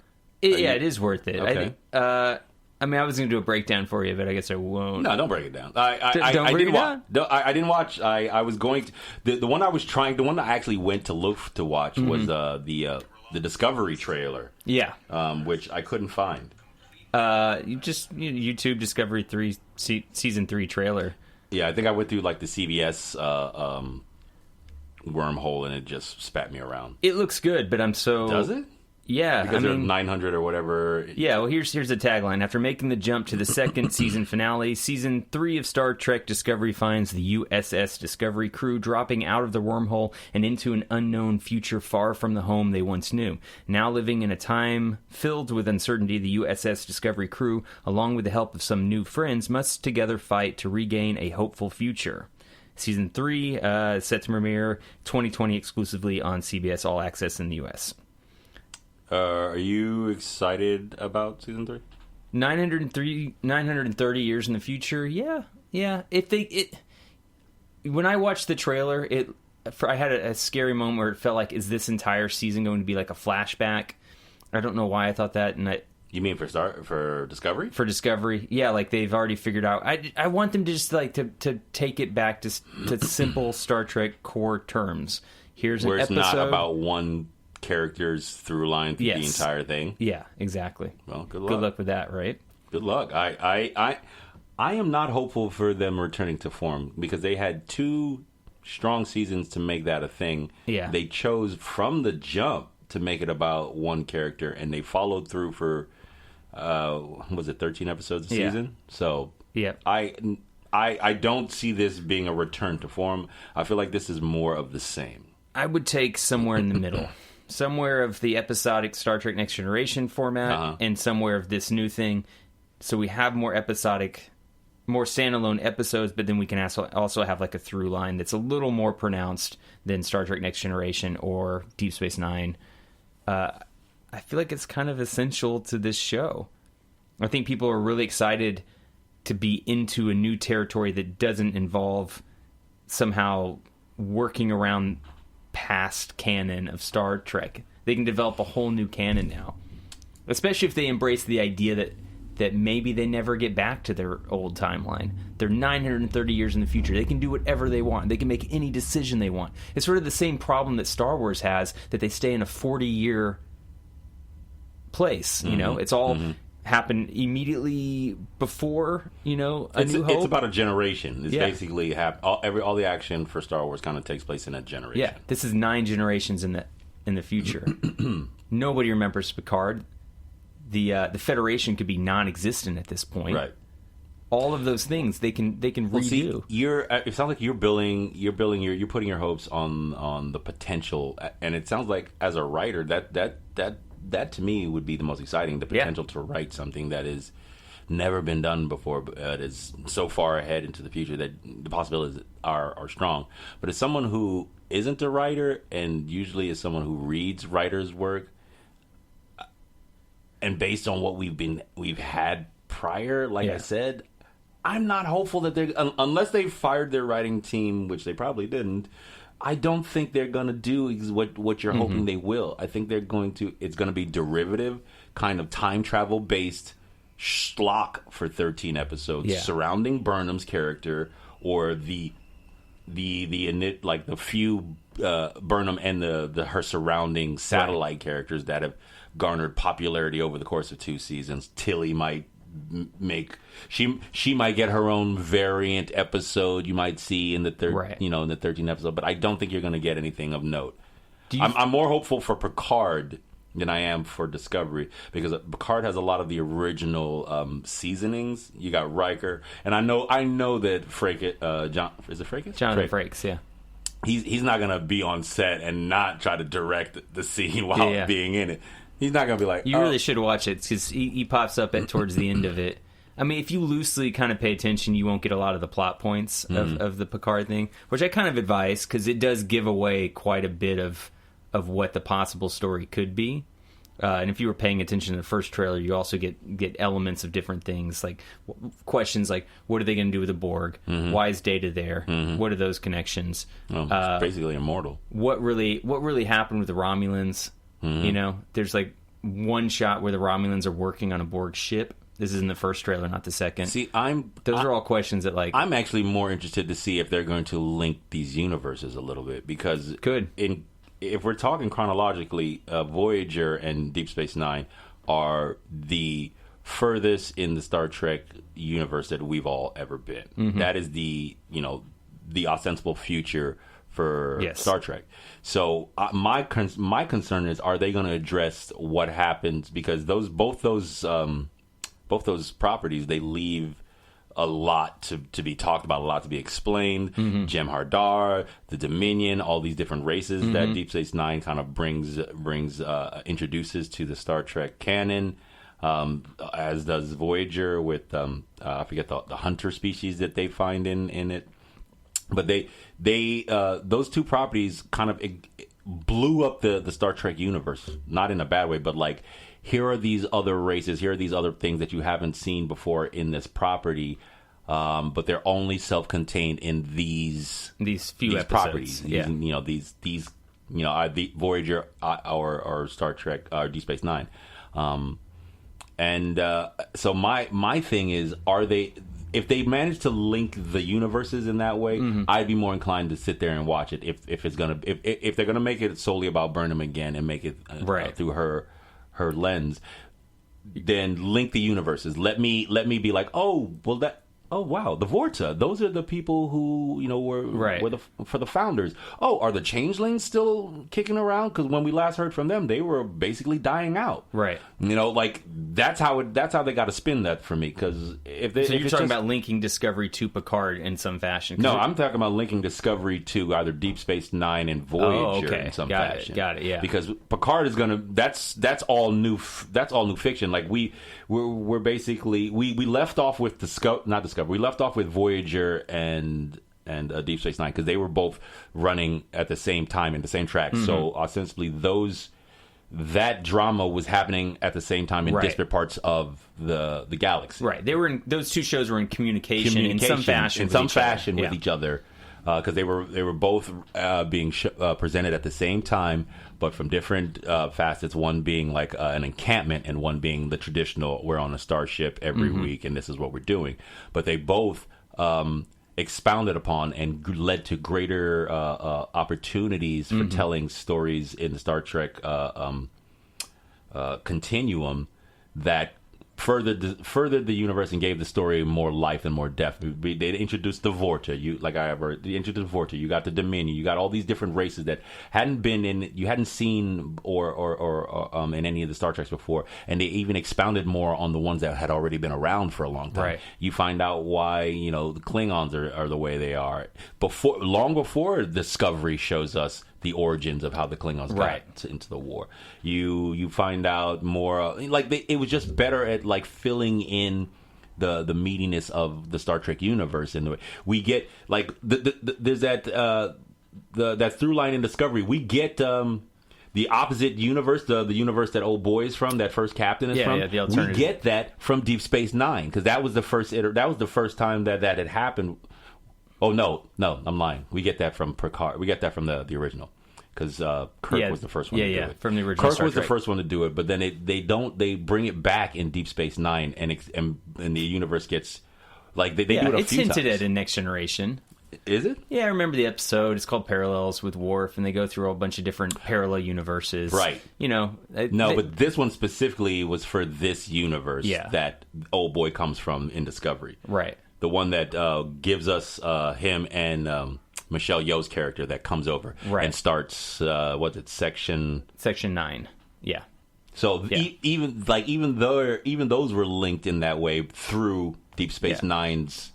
It is worth it. Okay. I was going to do a breakdown for you, but I guess I won't. No, don't break it down. I didn't watch. I was going to the one I was trying. The one I actually went to look to watch was the Discovery trailer. Yeah, which I couldn't find. YouTube Discovery 3 season 3 trailer. Yeah, I think I went through like the CBS wormhole and it just spat me around. It looks good, but does it? Yeah, because they're 900 or whatever. Yeah, well, here's the tagline. After making the jump to the second season finale, Season 3 of Star Trek Discovery finds the USS Discovery crew dropping out of the wormhole and into an unknown future far from the home they once knew. Now living in a time filled with uncertainty, the USS Discovery crew, along with the help of some new friends, must together fight to regain a hopeful future. Season 3 set to premiere 2020 exclusively on CBS All Access in the U.S. Are you excited about Season 3? 930 years in the future, yeah. When I watched the trailer, I had a scary moment where it felt like, is this entire season going to be like a flashback? I don't know why I thought that, and You mean for Discovery? For Discovery, yeah, like they've already figured out. I want them to just like to take it back to simple Star Trek core terms. Here's an episode. Where it's not about one character's through line through the entire thing. Yeah, exactly. Well, good luck. Good luck with that, right? Good luck. I am not hopeful for them returning to form because they had 2 strong seasons to make that a thing. Yeah. They chose from the jump to make it about one character, and they followed through for was it 13 episodes a season? So yeah, I don't see this being a return to form. I feel like this is more of the same. I would take somewhere in the middle. Somewhere of the episodic Star Trek Next Generation format and somewhere of this new thing. So we have more episodic, more standalone episodes, but then we can also have like a through line that's a little more pronounced than Star Trek Next Generation or Deep Space Nine. I feel like it's kind of essential to this show. I think people are really excited to be into a new territory that doesn't involve somehow working around past canon of Star Trek. They can develop a whole new canon now, especially if they embrace the idea that maybe they never get back to their old timeline. They're 930 years in the future. They can do whatever they want. They can make any decision they want. It's sort of the same problem that Star Wars has, that they stay in a 40-year place. You know, it's all happened immediately before, A New Hope. It's about a generation. It's basically all the action for Star Wars kind of takes place in a generation. Yeah, this is 9 generations in the future. Nobody remembers Picard. The Federation could be non-existent at this point. Right. All of those things they can redo. See, it sounds like you're putting your hopes on the potential, and it sounds like as a writer that to me would be the most exciting. The potential to write something that is never been done before, but is so far ahead into the future that the possibilities are strong. But as someone who isn't a writer, and usually is someone who reads writers' work, and based on what we've had prior, like I said, I'm not hopeful that they're unless they fired their writing team, which they probably didn't. I don't think they're going to do what you're hoping they will. I think it's going to be derivative, kind of time travel based schlock for 13 episodes surrounding Burnham's character, or the few Burnham and her surrounding satellite characters that have garnered popularity over the course of 2 seasons. Tilly might she might get her own variant episode you might see in the in the 13th episode, but I don't think you're going to get anything of note. I'm more hopeful for Picard than I am for Discovery, because Picard has a lot of the original seasonings. You got Riker, and I know that Frakes, Jonathan Frakes, yeah. He's not going to be on set and not try to direct the scene while being in it. He's not going to be like... You really should watch it, because he pops up towards the end of it. I mean, if you loosely kind of pay attention, you won't get a lot of the plot points of the Picard thing, which I kind of advise, because it does give away quite a bit of what the possible story could be. And if you were paying attention to the first trailer, you also get elements of different things, like questions like, what are they going to do with the Borg? Why is Data there? What are those connections? It's basically immortal. What really happened with the Romulans? There's like one shot where the Romulans are working on a Borg ship. This is in the first trailer, not the second. See, those are all questions that I'm actually more interested to see if they're going to link these universes a little bit, because if we're talking chronologically, Voyager and Deep Space Nine are the furthest in the Star Trek universe that we've all ever been. That is the ostensible future for Star Trek. So my concern is, are they going to address what happens, because both those properties, they leave a lot to be talked about, a lot to be explained. Jem'Hadar, the Dominion, all these different races that Deep Space Nine kind of introduces to the Star Trek canon, as does Voyager with I forget the hunter species that they find in it. But they those 2 properties kind of blew up the Star Trek universe, not in a bad way, but like here are these other races, here are these other things that you haven't seen before in this property, but they're only self-contained in these few episodes. properties. Yeah. These the Voyager or Star Trek or Deep Space Nine. So my thing is, if they manage to link the universes in that way, I'd be more inclined to sit there and watch it. If they're gonna make it solely about Burnham again and make it through her lens, then link the universes. Let me be like, oh wow, the Vorta. Those are the people who were for the founders. Oh, are the Changelings still kicking around? Because when we last heard from them, they were basically dying out. Right. Like that's how they got to spin that for me. Because you're talking about linking Discovery to Picard in some fashion. No, I'm talking about linking Discovery to either Deep Space Nine and Voyager in some fashion. Got it. Yeah. Because Picard is gonna. That's all new. That's all new fiction. Like we're basically we left off with we left off with Voyager and Deep Space Nine because they were both running at the same time in the same track. So ostensibly that drama was happening at the same time in disparate parts of the galaxy. Right. Those two shows were in communication in some fashion with each other because they were both being presented at the same time, but from different facets. One being like an encampment, and one being the traditional, we're on a starship every week, and this is what we're doing. But they both expounded upon and led to greater opportunities for telling stories in the Star Trek continuum that furthered the universe and gave the story more life and more depth. They introduced the Vorta. They introduced Vorta. You got the Dominion. You got all these different races that you hadn't seen or in any of the Star Treks before, and they even expounded more on the ones that had already been around for a long time. Right. You find out why the Klingons are the way they are. Long before Discovery shows us the origins of how the Klingons got into the war. You find out more. It was just better at filling in the meatiness of the Star Trek universe. And we get there's that through line in Discovery. We get the opposite universe, the universe that old boy is from, that first captain is from. The alternative. We get that from Deep Space Nine because that was the first time that had happened. Oh no, I'm lying. We get that from Picard. We get that from the original, because Kirk was the first one to do it. From the original. Kirk was the first one to do it, but then they bring it back in Deep Space Nine, and the universe gets they do it a few times. It's hinted at in Next Generation. Is it? Yeah, I remember the episode. It's called Parallels with Worf, and they go through a bunch of different parallel universes. Right. But this one specifically was for this universe that old boy comes from in Discovery. Right. The one that gives us him and Michelle Yeoh's character that comes over and starts section 9. Yeah. So even those were linked in that way through Deep Space Nine's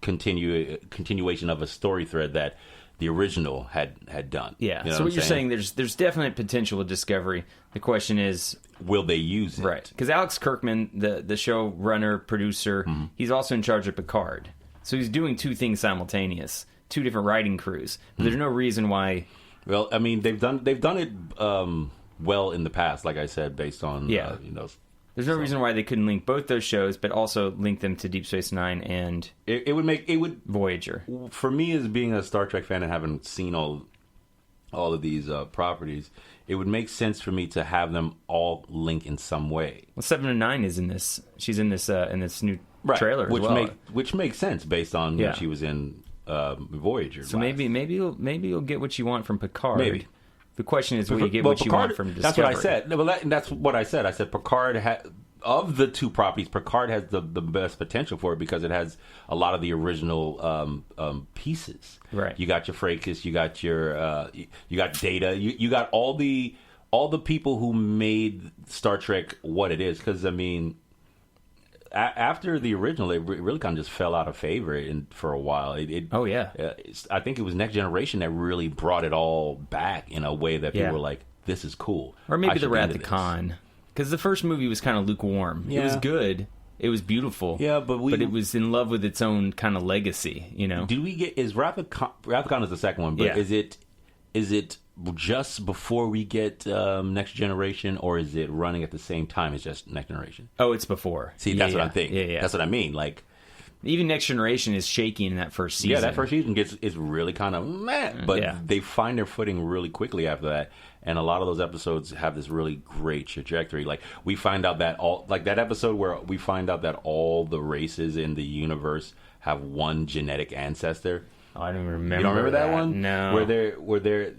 continuation of a story thread that the original had done. Yeah. So what you're saying, there's definite potential with Discovery. The question is, will they use it? Right. Because Alex Kirkman, the showrunner, producer, he's also in charge of Picard. So he's doing two things simultaneous, two different writing crews. But there's no reason why. Well, I mean, they've done it well in the past, like I said, based on There's no reason why they couldn't link both those shows, but also link them to Deep Space Nine and it would Voyager. For me, as being a Star Trek fan and having seen all of these properties, it would make sense for me to have them all link in some way. Well, 7 and 9 is in this. She's in this new trailer as well. Which makes sense based on when she was in Voyager. So maybe you'll get what you want from Picard. Maybe. The question is, will you get what you want from Discovery? That's what I said. Well, that's what I said. I said Picard of the two properties, Picard has the best potential for it because it has a lot of the original pieces. Right. You got your Frakis, you got your you got Data, you got all the people who made Star Trek what it is. Because I mean, after the original, it really kind of just fell out of favor for a while. I think it was Next Generation that really brought it all back in a way that people were like, "This is cool." Or maybe the Wrath of Khan, because the first movie was kind of lukewarm. Yeah. It was good. It was beautiful. Yeah, but it was in love with its own kind of legacy. Did we get Wrath of Khan is the second one? But is it just before we get Next Generation, or is it running at the same time as just Next Generation? Oh, it's before. See, that's what I'm thinking. Yeah. That's what I mean. Like, even Next Generation is shaky in that first season. yeah, that first season is really kind of meh, but they find their footing really quickly after that. And a lot of those episodes have this really great trajectory. Like, we find out that that episode where we find out that all the races in the universe have one genetic ancestor. Oh, I don't remember. You don't remember that one? No. Where they're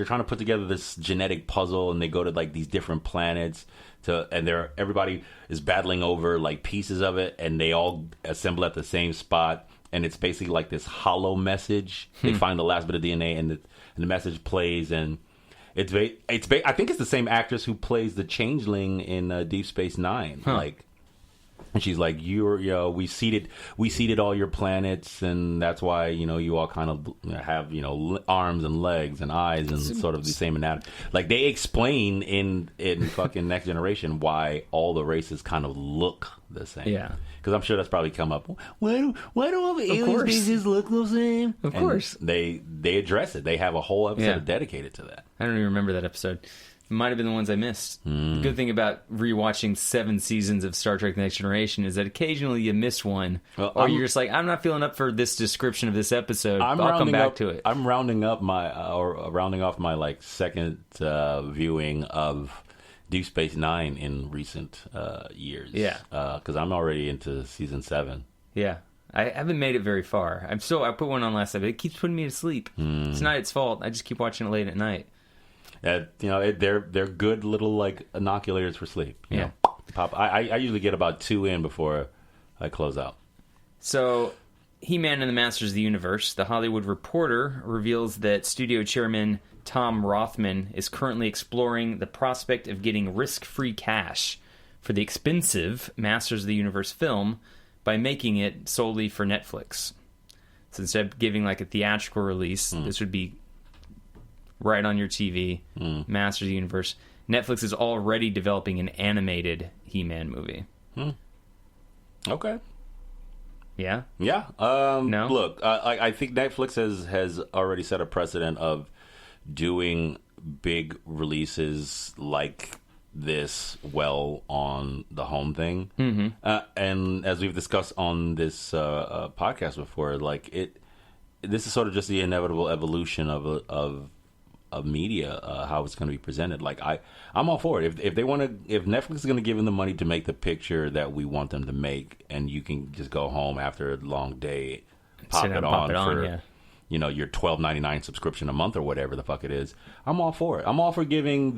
trying to put together this genetic puzzle, and they go to like these different planets and everybody is battling over like pieces of it, and they all assemble at the same spot, and it's basically like this hollow message. They find the last bit of DNA, and the message plays, and I think it's the same actress who plays the Changeling in Deep Space Nine. Like, and she's like, we seeded all your planets, and that's why you all kind of have arms and legs and eyes and sort of the same anatomy. Like, they explain in fucking Next Generation why all the races kind of look the same. Yeah. Because I'm sure that's probably come up. Why do all the alien species look the same? Of course. They address it. They have a whole episode dedicated to that. I don't even remember that episode. It might have been the ones I missed. The good thing about rewatching 7 seasons of Star Trek: Next Generation is that occasionally you miss one, or you're just like, I'm not feeling up for this description of this episode. I'll come back to it. I'm rounding off my like second viewing of Deep Space Nine in recent years. Yeah, because I'm already into season 7. Yeah. I haven't made it very far. I put one on last night, but it keeps putting me to sleep. It's not its fault. I just keep watching it late at night. They're good little like inoculators for sleep. You know? Pop. I usually get about 2 in before I close out. So, He-Man and the Masters of the Universe. The Hollywood Reporter reveals that studio chairman Tom Rothman is currently exploring the prospect of getting risk-free cash for the expensive Masters of the Universe film by making it solely for Netflix. So instead of giving like a theatrical release, this would be right on your TV, Masters of the Universe. Netflix is already developing an animated He-Man movie. Okay. Yeah? Yeah. No? Look, I think Netflix has already set a precedent of doing big releases like this well on the home thing. And as we've discussed on this podcast before, like this is sort of just the inevitable evolution of media, how it's going to be presented. Like I'm all for it. If Netflix is going to give them the money to make the picture that we want them to make, and you can just go home after a long day, pop it on for your $12.99 subscription a month or whatever the fuck it is, I'm all for it. I'm all for giving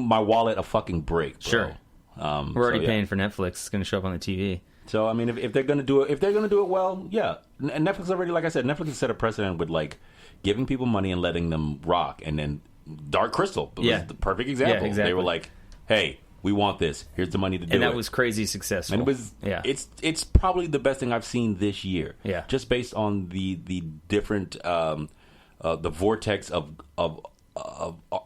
my wallet a fucking break, bro. Sure. We're already paying for Netflix. It's going to show up on the TV. So I mean, if they're going to do it well, yeah. And Netflix already, like I said, Netflix has set a precedent with like giving people money and letting them rock. And then Dark Crystal was the perfect example. Yeah, exactly. They were like, hey, we want this. Here's the money to do it. And that was crazy successful. And it was, it's probably the best thing I've seen this year. Yeah. Just based on the different, the vortex of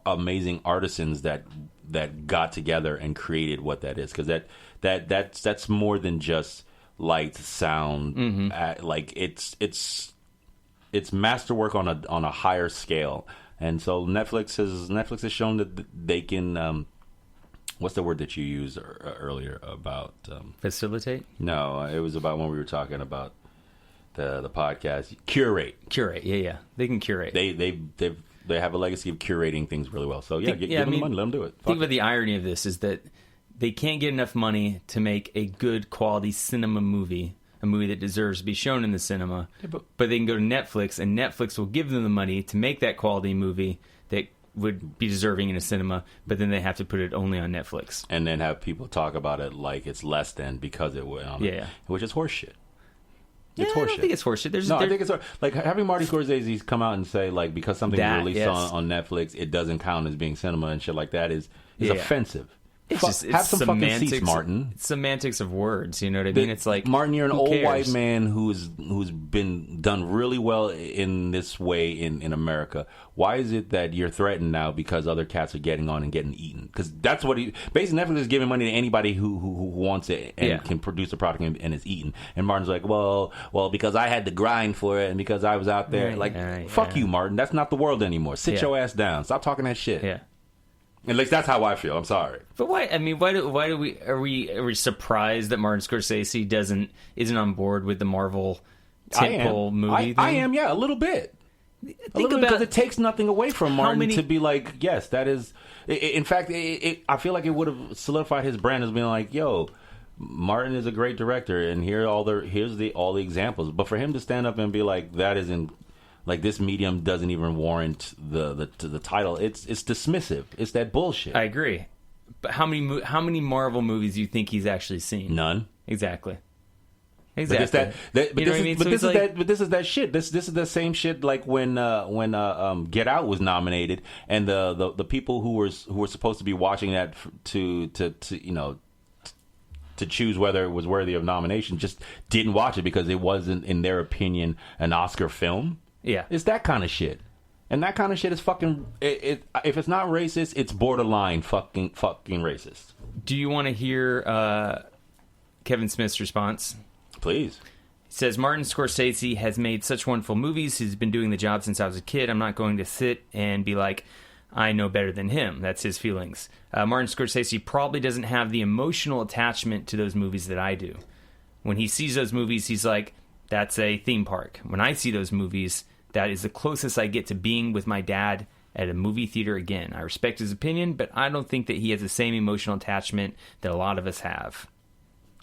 amazing artisans that got together and created what that is. Because that's more than just light, sound. Like it's masterwork on a higher scale. And so Netflix has shown that they can. What's the word that you used earlier about facilitate? No, it was about when we were talking about the podcast. Curate. Yeah. They can curate. They have a legacy of curating things really well. So give them the money, let them do it. Think about the irony of this is that they can't get enough money to make a good quality cinema movie, a movie that deserves to be shown in the cinema. Yeah, but they can go to Netflix, and Netflix will give them the money to make that quality movie that would be deserving in a cinema, but then they have to put it only on Netflix. And then have people talk about it like it's less than because it went on. Yeah. Which is horseshit. I don't think it's horseshit. I think it's like having Marty Scorsese come out and say like because something is released on Netflix, it doesn't count as being cinema and shit like that is offensive. Have some fucking seats, Martin. It's semantics of words. You know what I mean? It's like, Martin, you're an who old cares? white man who's been done really well in this way in America. Why is it that you're threatened now because other cats are getting on and getting eaten? Because that's what basically Netflix is giving money to anybody who wants it and can produce a product and is eaten. And Martin's like, well, because I had to grind for it and because I was out there. Fuck you, Martin. That's not the world anymore. Sit your ass down. Stop talking that shit. Yeah. At least that's how I feel. I'm sorry. But why? I mean, why do we are we surprised that Martin Scorsese isn't on board with the Marvel tentpole movie? I am, yeah, a little bit. Because it takes nothing away from Martin to be like, yes, that is. In fact, I feel like it would have solidified his brand as being like, yo, Martin is a great director, and here's all the examples. But for him to stand up and be like, that isn't. Like, this medium doesn't even warrant the title. It's dismissive. It's that bullshit. I agree. But how many Marvel movies do you think he's actually seen? None. Exactly. But this is that shit. This is the same shit like when Get Out was nominated, and the people who were supposed to be watching that to choose whether it was worthy of nomination just didn't watch it because it wasn't, in their opinion, an Oscar film. Yeah. It's that kind of shit. And that kind of shit is fucking... if it's not racist, it's borderline fucking racist. Do you want to hear Kevin Smith's response? Please. He says, Martin Scorsese has made such wonderful movies. He's been doing the job since I was a kid. I'm not going to sit and be like, I know better than him. That's his feelings. Martin Scorsese probably doesn't have the emotional attachment to those movies that I do. When he sees those movies, he's like, that's a theme park. When I see those movies... that is the closest I get to being with my dad at a movie theater again. I respect his opinion, but I don't think that he has the same emotional attachment that a lot of us have.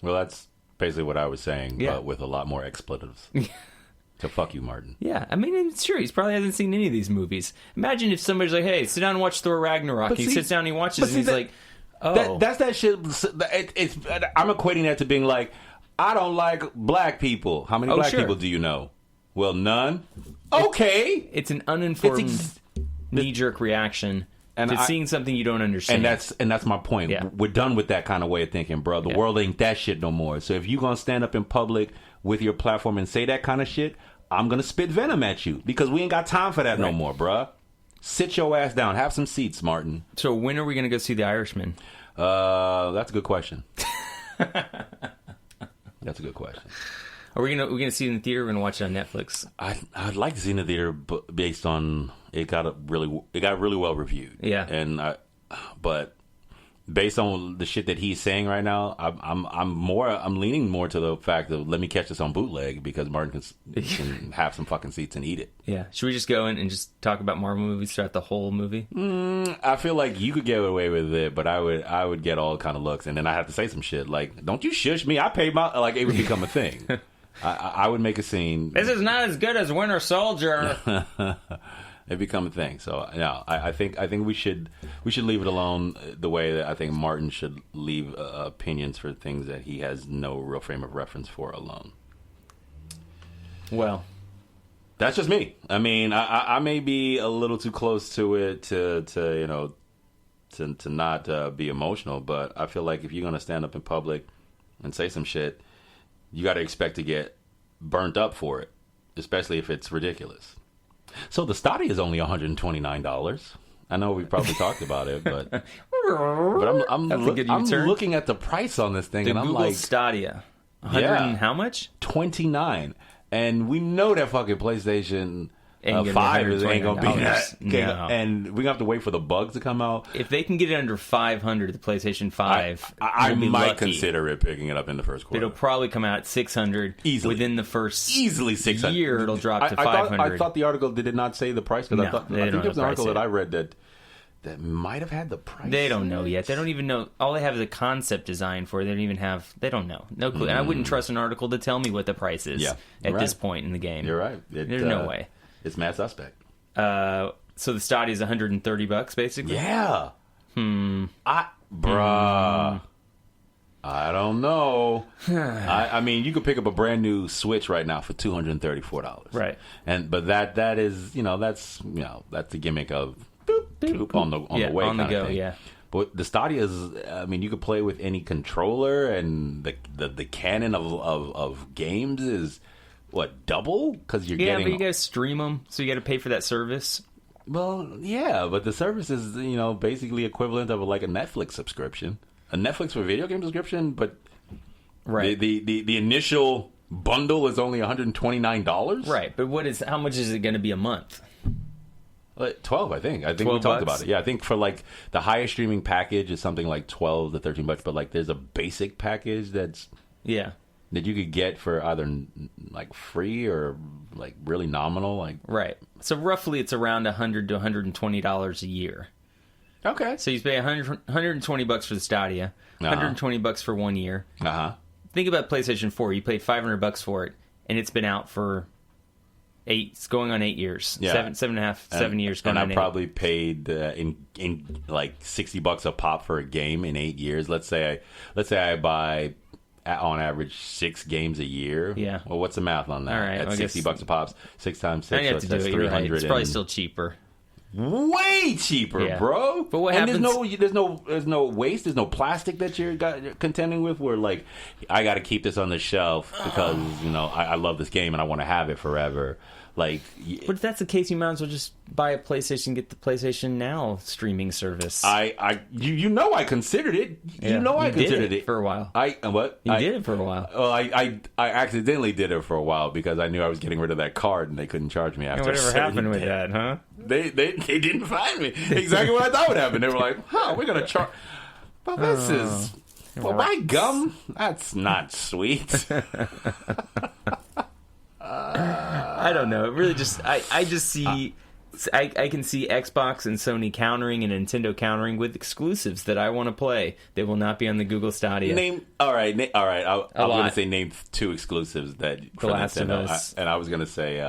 Well, that's basically what I was saying, but with a lot more expletives. So fuck you, Martin. Yeah, I mean, it's true. He probably hasn't seen any of these movies. Imagine if somebody's like, hey, sit down and watch Thor Ragnarok. He sits down and he watches and he's like, oh. That's that shit. I'm equating that to being like, I don't like black people. How many black people do you know? Well, none. Okay. It's an uninformed knee-jerk reaction to seeing something you don't understand. And that's my point. Yeah. We're done with that kind of way of thinking, bro. The world ain't that shit no more. So if you're going to stand up in public with your platform and say that kind of shit, I'm going to spit venom at you because we ain't got time for that no more, bro. Sit your ass down. Have some seats, Martin. So when are we going to go see The Irishman? That's a good question. That's a good question. Are we gonna see it in the theater? Or we're gonna watch it on Netflix? I'd like to see it in the theater, but based on it got really well reviewed. Yeah, but based on the shit that he's saying right now, I'm leaning more to the fact that let me catch this on bootleg because Martin can have some fucking seats and eat it. Yeah, should we just go in and just talk about Marvel movies throughout the whole movie? I feel like you could get away with it, but I would get all kind of looks, and then I have to say some shit like, "Don't you shush me? I paid my..." Like it would become a thing. I would make a scene. This is not as good as Winter Soldier. It become a thing. So no, I think we should leave it alone the way that I think Martin should leave opinions for things that he has no real frame of reference for alone. Well, that's just me. I mean, I may be a little too close to it to not be emotional, but I feel like if you're gonna stand up in public and say some shit, you got to expect to get burnt up for it, especially if it's ridiculous. So the Stadia is only $129. I know we probably talked about it, but I'm looking at the price on this thing, and I'm Google like, Stadia, 100 and how much? $29, and we know that fucking PlayStation 5 ain't gonna be that. No. And we're gonna have to wait for the bugs to come out. If they can get it under 500, the PlayStation 5, I might consider it picking it up in the first quarter. It'll probably come out at 600 easily within the first easily 600 year. It'll drop to 500. I thought the article did not say the price because I think there was an article that I read that might have had the price. They don't know yet. They don't even know. All they have is a concept design for it. They don't even have. They don't know. No clue. And I wouldn't trust an article to tell me what the price is at this point in the game. You're right. There's no way. It's mad suspect. So the Stadia is $130 basically. Yeah. Bruh. I don't know. I mean, you could pick up a brand new Switch right now for $234. Right. But that's the gimmick of boop, boop, on the way on the kind go. of thing. Yeah. But the Stadia is, I mean, you could play with any controller, and the canon of games is, what, double? Because you're getting... Yeah, but you guys stream them, so you got to pay for that service. Well, yeah, but the service is, basically equivalent of like a Netflix subscription. A Netflix for video game subscription, but right. the initial bundle is only $129. Right, but how much is it going to be a month? 12, I think. I think we talked about it. Yeah, I think for like the highest streaming package is something like $12 to $13, but like there's a basic package that you could get for either like free or like really nominal. Like right. So roughly it's around $100 to $120 a year. Okay. So you pay $120 for the Stadia, $120 for 1 year. Think about PlayStation 4. You paid $500 for it, and it's been out for it's going on 8 years. Yeah. Seven and a half, 7 years. Going and on I probably paid in like $60 a pop for a game in 8 years. Let's say I buy on average 6 games a year. Yeah. Well, what's the math on that? All right. At $60 a pop, 6 times 6, so that's 300. Right. It's probably still cheaper. Way cheaper, bro. But what happens? There's no waste. There's no plastic that you're contending with. Where like, I got to keep this on the shelf because I love this game and I want to have it forever. Like, but if that's the case, you might as well just buy a PlayStation, get the PlayStation Now streaming service. I considered it. I considered it for a while. You did it for a while. Well, I accidentally did it for a while because I knew I was getting rid of that card and they couldn't charge me after. Whatever happened with that, huh? They didn't find me. Exactly what I thought would happen. They were like, we're gonna charge. Well, this is. Well, my gum. That's not sweet. I don't know. It really just I just see I can see Xbox and Sony countering and Nintendo countering with exclusives that I want to play. They will not be on the Google Stadia. All right. I was going to say name 2 exclusives that for The Last Nintendo, of Us. and I was going to say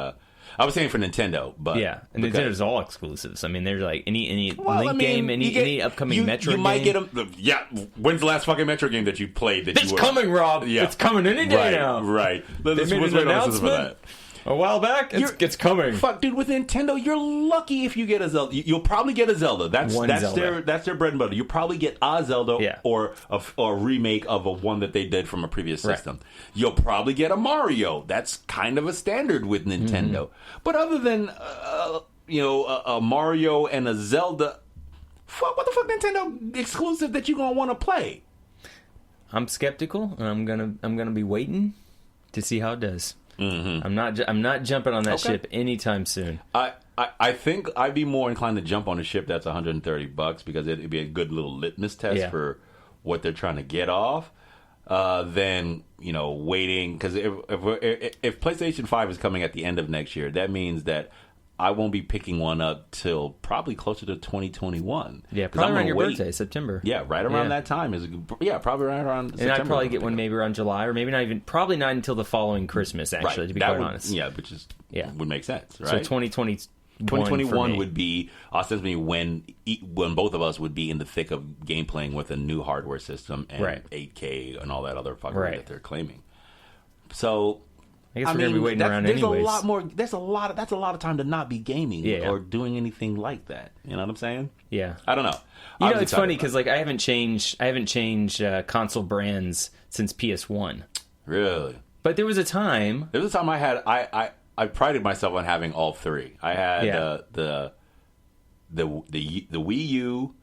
I was saying for Nintendo, but yeah, and Nintendo's all exclusives. I mean, there's like any Link game, any upcoming Metro game. You might get them. Yeah, when's the last fucking Metro game that you played? It's coming, Rob. Yeah. It's coming any day now. Right. They made an announcement a while back. It's coming. Fuck, dude. With Nintendo, you're lucky if you get a Zelda. You'll probably get a Zelda. That's Zelda. That's their bread and butter. You probably get a Zelda or a remake of a one that they did from a previous system. Right. You'll probably get a Mario. That's kind of a standard with Nintendo. But other than a Mario and a Zelda, what the fuck Nintendo exclusive that you gonna want to play? I'm skeptical, and I'm gonna be waiting to see how it does. Mm-hmm. I'm not jumping on that ship anytime soon. I think I'd be more inclined to jump on a ship that's $130 because it'd be a good little litmus test for what they're trying to get off. Than waiting, because if PlayStation 5 is coming at the end of next year, that means that I won't be picking one up till probably closer to 2021. Yeah, probably around your birthday, September. Yeah, right around that time probably right around September. And I'd probably get one maybe around July, or maybe probably not until the following Christmas. Actually, to be quite honest. Yeah, which is would make sense, right? So 2021 would be ostensibly when both of us would be in the thick of game playing with a new hardware system and 8K and all that other fuckery that they're claiming. So I guess we're gonna be waiting around anyways. That's a lot of time to not be gaming or doing anything like that. You know what I'm saying? Yeah. I don't know. It's funny because like I haven't changed console brands since PS1. Really? But there was a time. I had I prided myself on having all 3. I had the Wii U,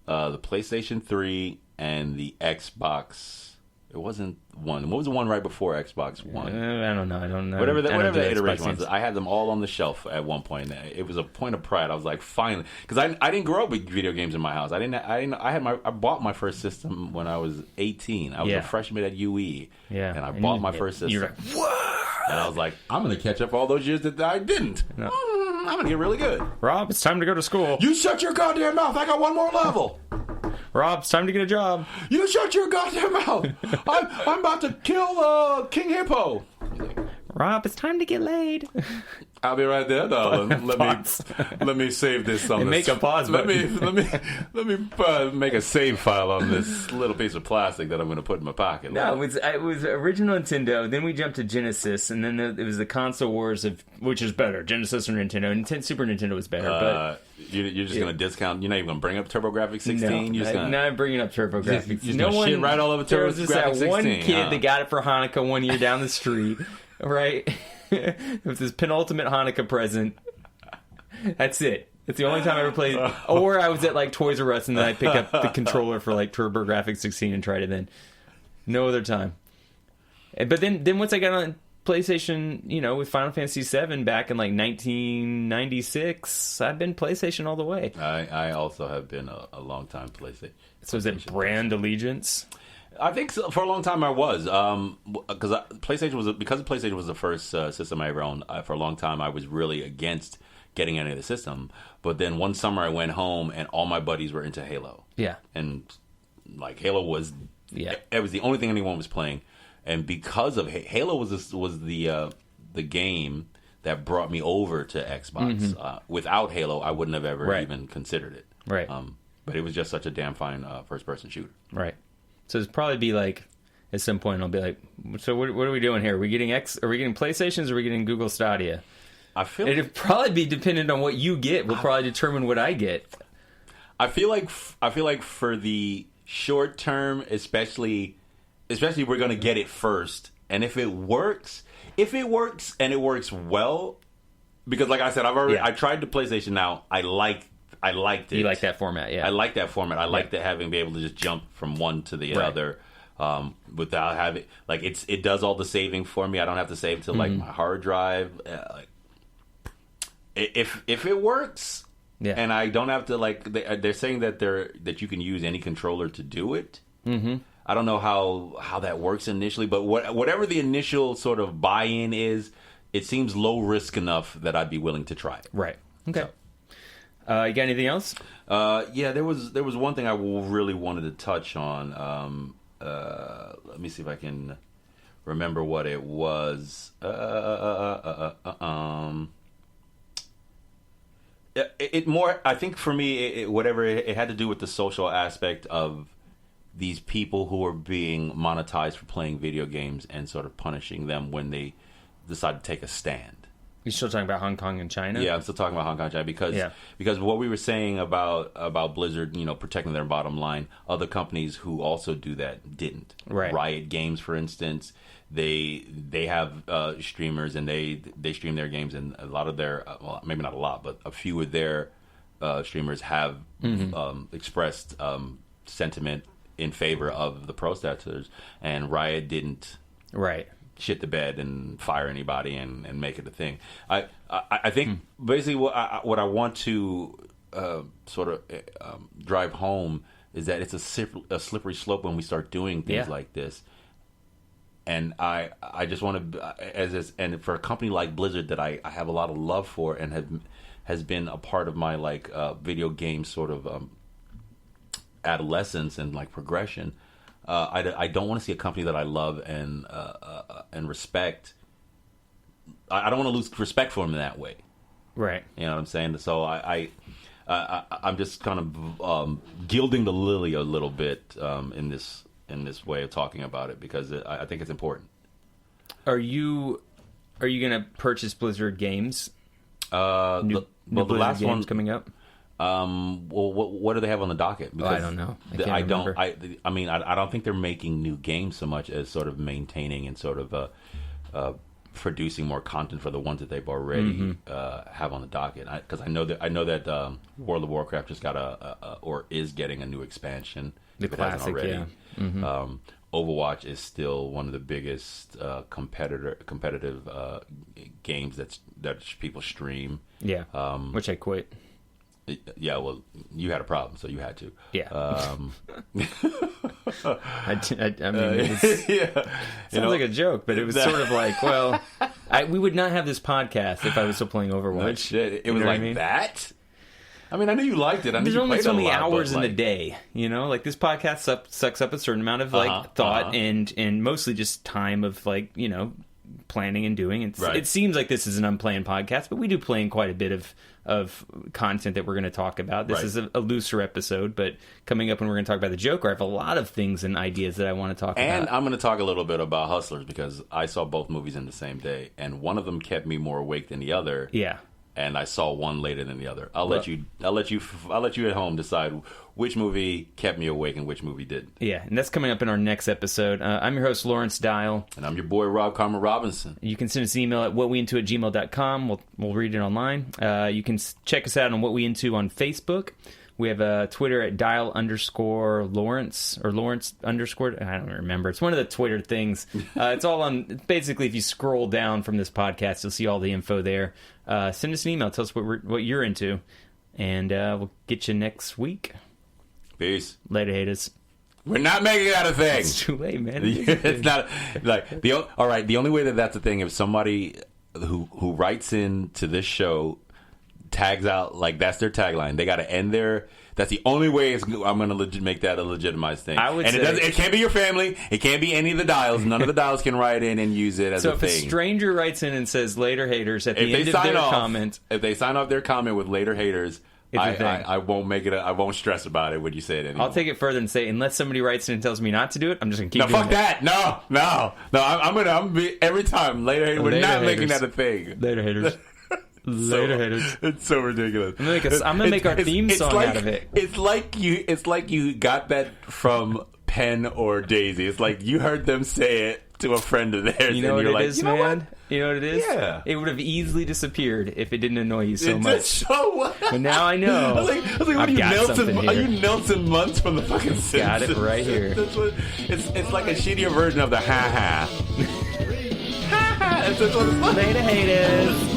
the PlayStation 3, and the Xbox. It wasn't one. What was the one right before Xbox One? I don't know. Whatever the iteration was, I had them all on the shelf at one point. It was a point of pride. I was like, finally, because I didn't grow up with video games in my house. I bought my first system when I was 18. I was a freshman at UE, and I bought my first system. You're like, what? And I was like, I'm going to catch up all those years that I didn't. No. I'm going to get really good. Rob, it's time to go to school. You shut your goddamn mouth. I got one more level. Rob, it's time to get a job. You shut your goddamn mouth. I'm about to kill King Hippo. Rob, it's time to get laid. I'll be right there, darling. Pause. Let me save this on And this. make a pause Let button. me make a save file on this little piece of plastic that I'm going to put in my pocket. No, it was original Nintendo. Then we jumped to Genesis, and then it was the console wars of which is better, Genesis or Nintendo. Super Nintendo was better, but you're just going to discount. You're not even going to bring up TurboGrafx 16. no, You're just gonna, not bringing up TurboGrafx. You're just gonna shit right all over There was just TurboGrafx that one 16, kid huh? that got it for Hanukkah one year down the street, right? It was his penultimate Hanukkah present. That's it. It's the only time I ever played. Or I was at like Toys R Us and then I picked up the controller for like TurboGrafx 16 and tried it then. No other time. But then once I got on PlayStation, with Final Fantasy VII back in like 1996, I've been PlayStation all the way. I also have been a long time PlayStation. So is it brand allegiance? I think so. For a long time I was, because PlayStation was the first system I ever owned. For a long time I was really against getting any of the system. But then one summer I went home and all my buddies were into Halo. Yeah, and like Halo was, it was the only thing anyone was playing. And because of Halo was the game that brought me over to Xbox. Mm-hmm. Without Halo, I wouldn't have ever even considered it. Right. But it was just such a damn fine first-person shooter. Right. So it's probably be like at some point I'll be like, so what are we doing here? Are we getting PlayStations? Or are we getting Google Stadia? I feel it'd probably be dependent on what you get. Will probably determine what I get. I feel like for the short term, especially we're gonna get it first, and if it works and it works well, because like I said, I tried the PlayStation Now. I liked it. You like that format, yeah. I like that format. I like that be able to just jump from one to the other without having it does all the saving for me. I don't have to save to like my hard drive. If it works, and I don't have to they're saying that you can use any controller to do it. Mm-hmm. I don't know how that works initially, but whatever the initial sort of buy-in is, it seems low risk enough that I'd be willing to try it. Right. Okay. So. You got anything else? Yeah, there was one thing I really wanted to touch on. Let me see if I can remember what it was. It more, I think for me, it had to do with the social aspect of these people who are being monetized for playing video games and sort of punishing them when they decide to take a stand. You're still talking about Hong Kong and China? Yeah, I'm still talking about Hong Kong and China because what we were saying about Blizzard, protecting their bottom line, other companies who also do that didn't. Right. Riot Games, for instance, they have streamers and they stream their games, and a lot of their well, maybe not a lot, but a few of their streamers have expressed sentiment in favor of the protesters, and Riot didn't. Right. Shit the bed and fire anybody and make it a thing. I think basically what I want to sort of drive home is that it's a slippery slope when we start doing things like this. And I just want to and for a company like Blizzard that I have a lot of love for and has been a part of my video game sort of adolescence and progression. I don't want to see a company that I love and respect. I don't want to lose respect for them in that way. Right. You know what I'm saying? So I'm just kind of gilding the lily a little bit in this way of talking about it because I think it's important. Are you going to purchase Blizzard games? New the Blizzard last games one coming up. Well, what do they have on the docket? Because I don't know. I don't. I mean, I don't think they're making new games so much as sort of maintaining and sort of producing more content for the ones that they've already have on the docket. Because I know that World of Warcraft just got or is getting a new expansion. The classic, already. Yeah. Mm-hmm. Overwatch is still one of the biggest competitive games that people stream. Yeah, which I quit. Yeah, well, you had a problem, so you had to. Yeah. I mean, sounds like a joke, but it was sort of like, well, we would not have this podcast if I was still playing Overwatch. No shit. It was like that? I mean, I knew you liked it. I knew There's you only played so it a many lot, hours in but, the day, this podcast sucks up a certain amount of thought and mostly just time of planning and doing. It seems like this is an unplanned podcast, but we do plan quite a bit of content that we're going to talk about. This is a looser episode, but coming up when we're going to talk about the Joker, I have a lot of things and ideas that I want to talk about. And I'm going to talk a little bit about Hustlers because I saw both movies in the same day, and one of them kept me more awake than the other. Yeah. And I saw one later than the other. I'll let you at home decide which movie kept me awake and which movie didn't. Yeah, and that's coming up in our next episode. I'm your host, Lawrence Dial. And I'm your boy, Rob Karma Robinson. You can send us an email at whatweinto@gmail.com. We'll read it online. You can check us out on What We Into on Facebook. We have a Twitter at dial_Lawrence or Lawrence_. I don't remember. It's one of the Twitter things. It's all on. Basically, if you scroll down from this podcast, you'll see all the info there. Send us an email. Tell us what you're into, and we'll get you next week. Peace. Later, haters. We're not making that a thing. It's too late, man. It's not like all right. The only way that's a thing if somebody who writes in to this show tags out like that's their tagline. They got to end their. That's the only way I'm going to make that a legitimized thing. I would say it can't be your family. It can't be any of the dials. None of the dials can write in and use it as a thing. So if a stranger writes in and says "later haters" at the end of their comment, if they sign off their comment with "later haters," I won't make it. I won't stress about it when you say it anymore. I'll take it further and say, unless somebody writes in and tells me not to do it, I'm just going to keep doing it. No, fuck that. No. I'm gonna be every time later haters. We're not making that a thing. Later haters. Later haters. It's so ridiculous. I'm gonna make our theme song out of it. It's like you got that from Penn or Daisy. It's like you heard them say it to a friend of theirs. You know and what you're it is, man? What? You know what it is? Yeah. It would have easily disappeared if it didn't annoy you so it much. So what? But now I know. I was like, what are you, Nelson Muntz from the fucking Simpsons? Got it right here. It's like a shittier version of the ha-ha. Ha-ha. That's what it's like. Later haters.